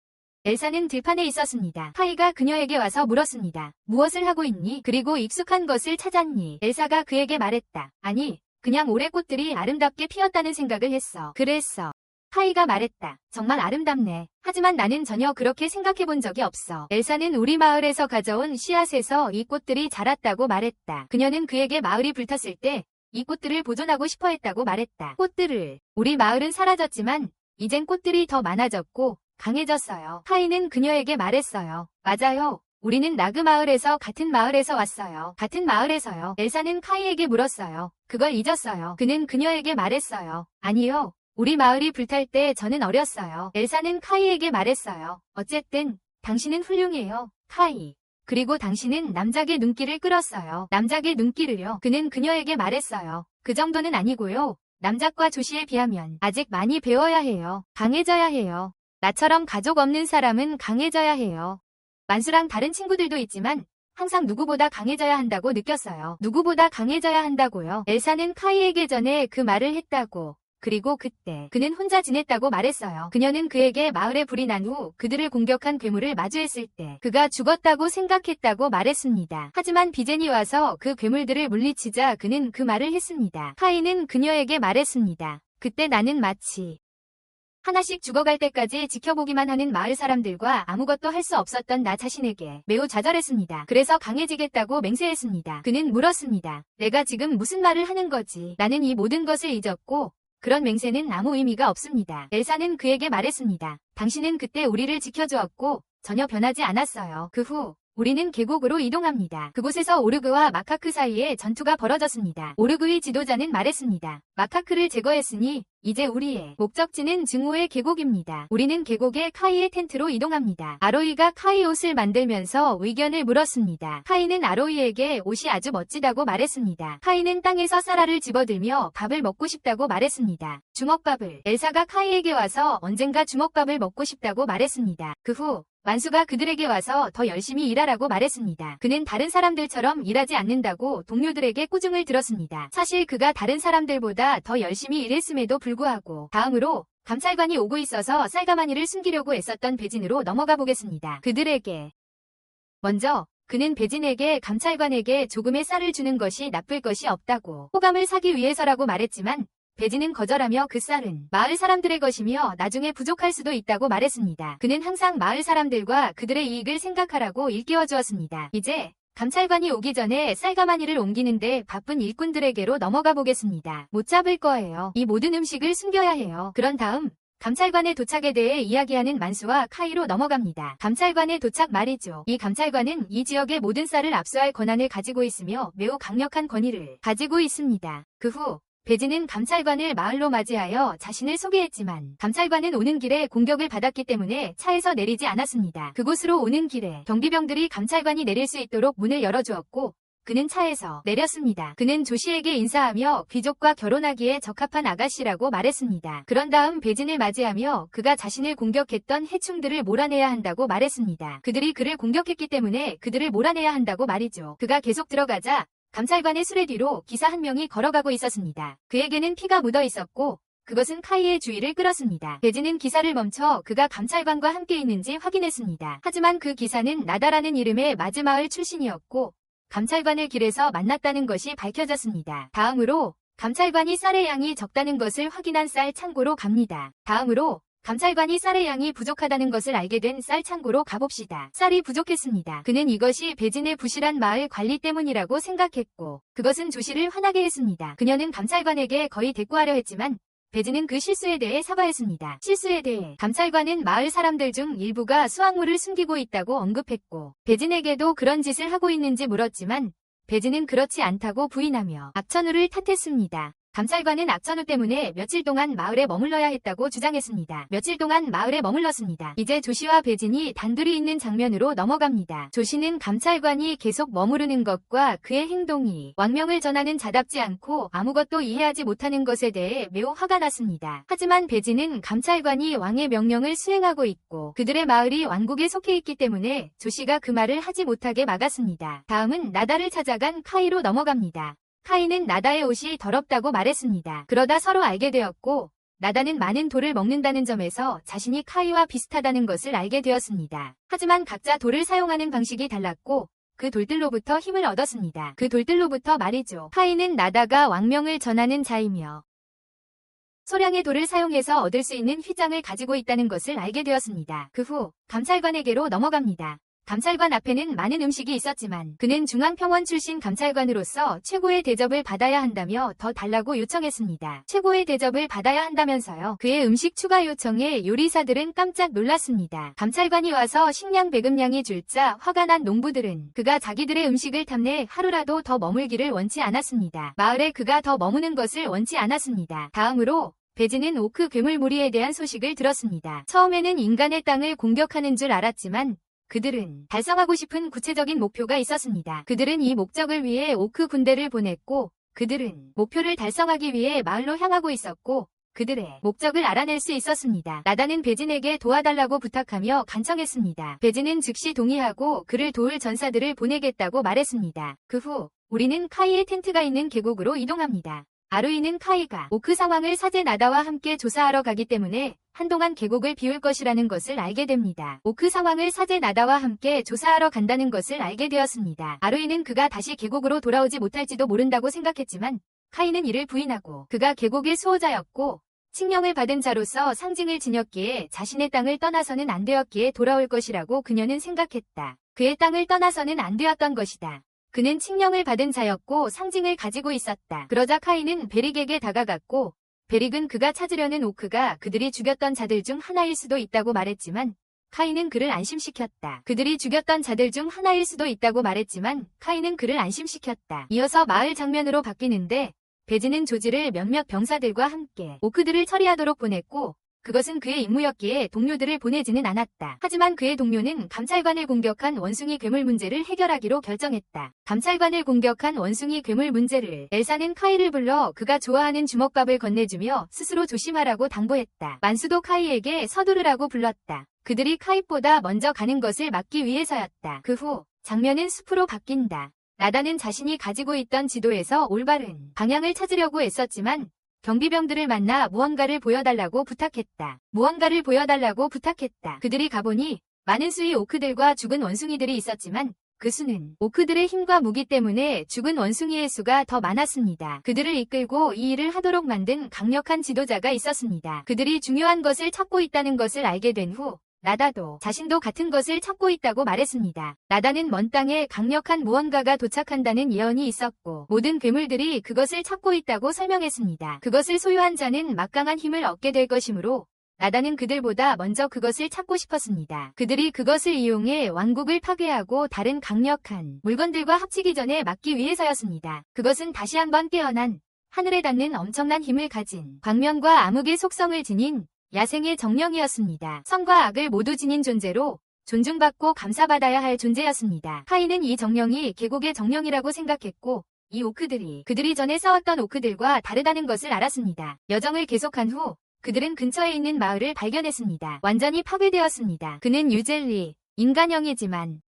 엘사는 들판에 있었습니다. 카이가 그녀에게 와서 물었습니다. 무엇을 하고 있니? 그리고 익숙한 것을 찾았니? 엘사가 그에게 말했다. 아니, 그냥 올해 꽃들이 아름답게 피었다는 생각을 했어. 그랬어. 카이가 말했다. 정말 아름답네. 하지만 나는 전혀 그렇게 생각해 본 적이 없어. 엘사는 우리 마을에서 가져온 씨앗에서 이 꽃들이 자랐다고 말했다. 그녀는 그에게 마을이 불탔을 때 이 꽃들을 보존하고 싶어 했다고 말했다. 꽃들을. 우리 마을은 사라졌지만 이젠 꽃들이 더 많아졌고 강해졌어요. 카이는 그녀에게 말했어요. 맞아요. 우리는 나그 마을에서 같은 마을에서 왔어요. 같은 마을에서요. 엘사는 카이에게 물었어요. 그걸 잊었어요. 그는 그녀에게 말했어요. 아니요. 우리 마을이 불탈 때 저는 어렸어요. 엘사는 카이에게 말했어요. 어쨌든 당신은 훌륭해요. 카이. 그리고 당신은 남작의 눈길을 끌었어요. 남작의 눈길을요. 그는 그녀에게 말했어요. 그 정도는 아니고요. 남작과 조시에 비하면 아직 많이 배워야 해요. 강해져야 해요. 나처럼 가족 없는 사람은 강해져야 해요. 만수랑 다른 친구들도 있지만 항상 누구보다 강해져야 한다고 느꼈어요. 누구보다 강해져야 한다고요. 엘사는 카이에게 전에 그 말을 했다고. 그리고 그때 그는 혼자 지냈다고 말했어요. 그녀는 그에게 마을에 불이 난 후 그들을 공격한 괴물을 마주했을 때 그가 죽었다고 생각했다고 말했습니다. 하지만 비젠이 와서 그 괴물들을 물리치자 그는 그 말을 했습니다. 카이는 그녀에게 말했습니다. 그때 나는 마치 하나씩 죽어갈 때까지 지켜보기만 하는 마을 사람들과 아무것도 할 수 없었던 나 자신에게 매우 좌절했습니다. 그래서 강해지겠다고 맹세했습니다. 그는 물었습니다. 내가 지금 무슨 말을 하는 거지? 나는 이 모든 것을 잊었고 그런 맹세는 아무 의미가 없습니다. 엘사는 그에게 말했습니다. 당신은 그때 우리를 지켜주었고 전혀 변하지 않았어요. 그 후 우리는 계곡으로 이동합니다. 그곳에서 오르그와 마카크 사이에 전투가 벌어졌습니다. 오르그의 지도자는 말했습니다. 마카크를 제거했으니 이제 우리의 목적지는 증오의 계곡입니다. 우리는 계곡에 카이의 텐트로 이동합니다. 아로이가 카이 옷을 만들면서 의견을 물었습니다. 카이는 아로이에게 옷이 아주 멋지다고 말했습니다. 카이는 땅에서 쌀알을 집어들며 밥을 먹고 싶다고 말했습니다. 주먹밥을. 엘사가 카이에게 와서 언젠가 주먹밥을 먹고 싶다고 말했습니다. 그 후 만수가 그들에게 와서 더 열심히 일하라고 말했습니다. 그는 다른 사람들처럼 일하지 않는다고 동료들에게 꾸중을 들었습니다. 사실 그가 다른 사람들보다 더 열심히 일했음에도 불구하고 다음으로 감찰관이 오고 있어서 쌀가마니를 숨기려고 애썼던 배진으로 넘어가 보겠습니다. 그들에게 먼저 그는 배진에게 감찰관에게 조금의 쌀을 주는 것이 나쁠 것이 없다고 호감을 사기 위해서라고 말했지만 배진은 거절하며 그 쌀은 마을 사람들의 것이며 나중에 부족할 수도 있다고 말했습니다. 그는 항상 마을 사람들과 그들의 이익을 생각하라고 일깨워 주었습니다. 이제 감찰관이 오기 전에 쌀가마니를 옮기는데 바쁜 일꾼들에게로 넘어가 보겠습니다. 못 잡을 거예요. 이 모든 음식을 숨겨야 해요. 그런 다음 감찰관의 도착에 대해 이야기하는 만수와 카이로 넘어갑니다. 감찰관의 도착 말이죠. 이 감찰관은 이 지역의 모든 쌀을 압수할 권한을 가지고 있으며 매우 강력한 권위를 가지고 있습니다. 그 후 배진은 감찰관을 마을로 맞이하여 자신을 소개했지만 감찰관은 오는 길에 공격을 받았기 때문에 차에서 내리지 않았습니다. 그곳으로 오는 길에 경비병들이 감찰관이 내릴 수 있도록 문을 열어주었고 그는 차에서 내렸습니다. 그는 조시에게 인사하며 귀족과 결혼하기에 적합한 아가씨라고 말했습니다. 그런 다음 배진을 맞이하며 그가 자신을 공격했던 해충들을 몰아내야 한다고 말했습니다. 그들이 그를 공격했기 때문에 그들을 몰아내야 한다고 말이죠. 그가 계속 들어가자 감찰관의 수레 뒤로 기사 한 명이 걸어가고 있었습니다. 그에게는 피가 묻어 있었고 그것은 카이의 주의를 끌었습니다. 배지는 기사를 멈춰 그가 감찰관과 함께 있는지 확인했습니다. 하지만 그 기사는 나다라는 이름의 마즈마을 출신이었고 감찰관을 길에서 만났다는 것이 밝혀졌습니다. 다음으로 감찰관이 쌀의 양이 적다는 것을 확인한 쌀 창고로 갑니다. 다음으로 감찰관이 쌀의 양이 부족하다는 것을 알게 된 쌀 창고로 가봅시다. 쌀이 부족했습니다. 그는 이것이 배진의 부실한 마을 관리 때문이라고 생각했고 그것은 조씨를 화나게 했습니다. 그녀는 감찰관에게 거의 대꾸하려 했지만 배진은 그 실수에 대해 사과했습니다. 실수에 대해 감찰관은 마을 사람들 중 일부가 수확물을 숨기고 있다고 언급했고 배진에게도 그런 짓을 하고 있는지 물었지만 배진은 그렇지 않다고 부인하며 악천후를 탓했습니다. 감찰관은 악천후 때문에 며칠 동안 마을에 머물러야 했다고 주장했습니다. 며칠 동안 마을에 머물렀습니다. 이제 조씨와 배진이 단둘이 있는 장면으로 넘어갑니다. 조씨는 감찰관이 계속 머무르는 것과 그의 행동이 왕명을 전하는 자답지 않고 아무것도 이해하지 못하는 것에 대해 매우 화가 났습니다. 하지만 배진은 감찰관이 왕의 명령을 수행하고 있고 그들의 마을이 왕국에 속해 있기 때문에 조씨가 그 말을 하지 못하게 막았습니다. 다음은 나다를 찾아간 카이로 넘어갑니다. 카이는 나다의 옷이 더럽다고 말했습니다. 그러다 서로 알게 되었고 나다는 많은 돌을 먹는다는 점에서 자신이 카이와 비슷하다는 것을 알게 되었습니다. 하지만 각자 돌을 사용하는 방식이 달랐고 그 돌들로부터 힘을 얻었습니다. 그 돌들로부터 말이죠. 카이는 나다가 왕명을 전하는 자이며 소량의 돌을 사용해서 얻을 수 있는 휘장을 가지고 있다는 것을 알게 되었습니다. 그 후 감찰관에게로 넘어갑니다. 감찰관 앞에는 많은 음식이 있었지만 그는 중앙평원 출신 감찰관으로서 최고의 대접을 받아야 한다며 더 달라고 요청했습니다. 최고의 대접을 받아야 한다면서요. 그의 음식 추가 요청에 요리사들은 깜짝 놀랐습니다. 감찰관이 와서 식량 배급량이 줄자 화가 난 농부들은 그가 자기들의 음식을 탐내 하루라도 더 머물기를 원치 않았습니다. 마을에 그가 더 머무는 것을 원치 않았습니다. 다음으로 배진은 오크 괴물 무리에 대한 소식을 들었습니다. 처음에는 인간의 땅을 공격하는 줄 알았지만 그들은 달성하고 싶은 구체적인 목표가 있었습니다. 그들은 이 목적을 위해 오크 군대를 보냈고 그들은 목표를 달성하기 위해 마을로 향하고 있었고 그들의 목적을 알아낼 수 있었습니다. 나다는 배진에게 도와달라고 부탁하며 간청했습니다. 배진은 즉시 동의하고 그를 도울 전사들을 보내겠다고 말했습니다. 그 후 우리는 카이의 텐트가 있는 계곡으로 이동합니다. 아루이는 카이가 오크 상황을 사제 나다와 함께 조사하러 가기 때문에 한동안 계곡을 비울 것이라는 것을 알게 됩니다. 오크 상황을 사제 나다와 함께 조사하러 간다는 것을 알게 되었습니다. 아루이는 그가 다시 계곡으로 돌아오지 못할지도 모른다고 생각했지만 카이는 이를 부인하고 그가 계곡의 수호자였고 칙령을 받은 자로서 상징을 지녔기에 자신의 땅을 떠나서는 안 되었기에 돌아올 것이라고 그녀는 생각했다. 그의 땅을 떠나서는 안 되었던 것이다. 그는 칙령을 받은 자였고 상징을 가지고 있었다. 그러자 카이는 베릭에게 다가갔고 베릭은 그가 찾으려는 오크가 그들이 죽였던 자들 중 하나일 수도 있다고 말했지만 카이는 그를 안심시켰다. 그들이 죽였던 자들 중 하나일 수도 있다고 말했지만 카이는 그를 안심시켰다. 이어서 마을 장면으로 바뀌는데 배진은 조지를 몇몇 병사들과 함께 오크들을 처리하도록 보냈고 그것은 그의 임무였기에 동료들을 보내지는 않았다. 하지만 그의 동료는 감찰관을 공격한 원숭이 괴물 문제를 해결하기로 결정했다. 감찰관을 공격한 원숭이 괴물 문제를 엘사는 카이를 불러 그가 좋아하는 주먹밥을 건네주며 스스로 조심하라고 당부했다. 만수도 카이에게 서두르라고 불렀다. 그들이 카이보다 먼저 가는 것을 막기 위해서였다. 그 후 장면은 숲으로 바뀐다. 나다는 자신이 가지고 있던 지도에서 올바른 방향을 찾으려고 애썼지만 경비병들을 만나 무언가를 보여달라고 부탁했다. 무언가를 보여달라고 부탁했다. 그들이 가보니 많은 수의 오크들과 죽은 원숭이들이 있었지만 그 수는 오크들의 힘과 무기 때문에 죽은 원숭이의 수가 더 많았습니다. 그들을 이끌고 이 일을 하도록 만든 강력한 지도자가 있었습니다. 그들이 중요한 것을 찾고 있다는 것을 알게 된 후 나다도 자신도 같은 것을 찾고 있다고 말했습니다. 나다는 먼 땅에 강력한 무언가가 도착한다는 예언이 있었고 모든 괴물들이 그것을 찾고 있다고 설명했습니다. 그것을 소유한 자는 막강한 힘을 얻게 될 것이므로 나다는 그들보다 먼저 그것을 찾고 싶었습니다. 그들이 그것을 이용해 왕국을 파괴하고 다른 강력한 물건들과 합치기 전에 막기 위해서였습니다. 그것은 다시 한번 깨어난 하늘에 닿는 엄청난 힘을 가진 광명과 암흑의 속성을 지닌 야생의 정령이었습니다. 선과 악을 모두 지닌 존재로 존중받고 감사받아야 할 존재였습니다. 카이는 이 정령이 계곡의 정령이라고 생각했고 이 오크들이 그들이 전에 싸웠던 오크들과 다르다는 것을 알았습니다. 여정을 계속한 후 그들은 근처에 있는 마을을 발견했습니다. 완전히 파괴되었습니다. 그는 유젤리, 인간형이지만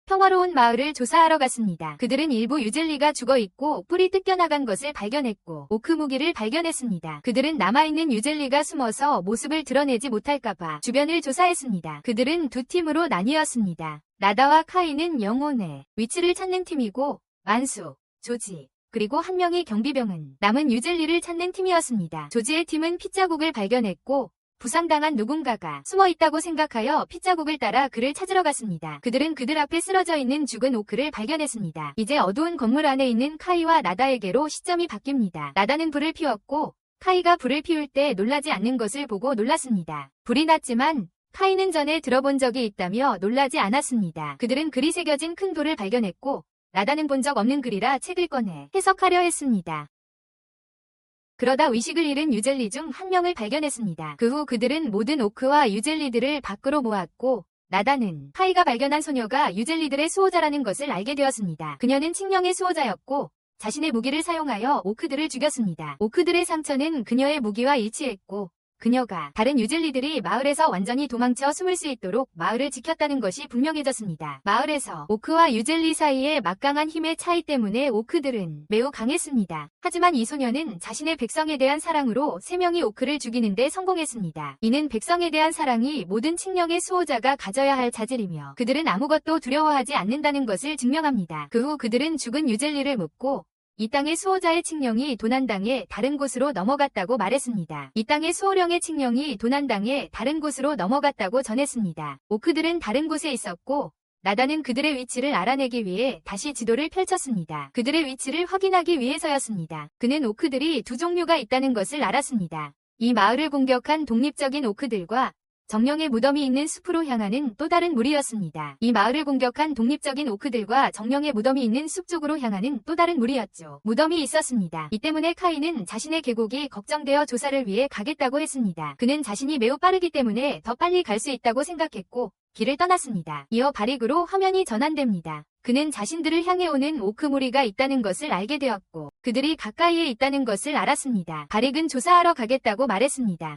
평화로운 마을을 조사하러 갔습니다. 그들은 일부 유젤리가 죽어있고 뿔이 뜯겨나간 것을 발견했고 오크 무기를 발견했습니다. 그들은 남아있는 유젤리가 숨어서 모습을 드러내지 못할까봐 주변을 조사했습니다. 그들은 두 팀으로 나뉘었습니다. 나다와 카이는 영혼의 위치를 찾는 팀이고 만수, 조지, 그리고 한 명의 경비병은 남은 유젤리를 찾는 팀이었습니다. 조지의 팀은 핏자국을 발견했고 부상당한 누군가가 숨어있다고 생각하여 핏자국을 따라 그를 찾으러 갔습니다. 그들은 그들 앞에 쓰러져 있는 죽은 오크를 발견했습니다. 이제 어두운 건물 안에 있는 카이와 나다에게로 시점이 바뀝니다. 나다는 불을 피웠고 카이가 불을 피울 때 놀라지 않는 것을 보고 놀랐습니다. 불이 났지만 카이는 전에 들어본 적이 있다며 놀라지 않았습니다. 그들은 글이 새겨진 큰 돌을 발견했고 나다는 본 적 없는 글이라 책을 꺼내 해석하려 했습니다. 그러다 의식을 잃은 유젤리 중 한 명을 발견했습니다. 그 후 그들은 모든 오크와 유젤리들을 밖으로 모았고 나다는 카이가 발견한 소녀가 유젤리들의 수호자라는 것을 알게 되었습니다. 그녀는 칙령의 수호자였고 자신의 무기를 사용하여 오크들을 죽였습니다. 오크들의 상처는 그녀의 무기와 일치했고 그녀가 다른 유젤리들이 마을에서 완전히 도망쳐 숨을 수 있도록 마을을 지켰다는 것이 분명해졌습니다. 마을에서 오크와 유젤리 사이의 막강한 힘의 차이 때문에 오크들은 매우 강했습니다. 하지만 이 소녀는 자신의 백성에 대한 사랑으로 3명의 오크를 죽이는데 성공했습니다. 이는 백성에 대한 사랑이 모든 칙령의 수호자가 가져야 할 자질이며 그들은 아무것도 두려워하지 않는다는 것을 증명합니다. 그 후 그들은 죽은 유젤리를 묻고 이 땅의 수호자의 칙령이 도난당해 다른 곳으로 넘어갔다고 말했습니다. 이 땅의 수호령의 칙령이 도난당해 다른 곳으로 넘어갔다고 전했습니다. 오크들은 다른 곳에 있었고 나다는 그들의 위치를 알아내기 위해 다시 지도를 펼쳤습니다. 그들의 위치를 확인하기 위해서였습니다. 그는 오크들이 두 종류가 있다는 것을 알았습니다. 이 마을을 공격한 독립적인 오크들과 정령의 무덤이 있는 숲으로 향하는 또 다른 무리였습니다. 이 마을을 공격한 독립적인 오크들과 정령의 무덤이 있는 숲 쪽으로 향하는 또 다른 무리였죠. 무덤이 있었습니다. 이 때문에 카이는 자신의 계곡이 걱정되어 조사를 위해 가겠다고 했습니다. 그는 자신이 매우 빠르기 때문에 더 빨리 갈 수 있다고 생각했고 길을 떠났습니다. 이어 바릭으로 화면이 전환됩니다. 그는 자신들을 향해 오는 오크 무리가 있다는 것을 알게 되었고 그들이 가까이에 있다는 것을 알았습니다. 바릭은 조사하러 가겠다고 말했습니다.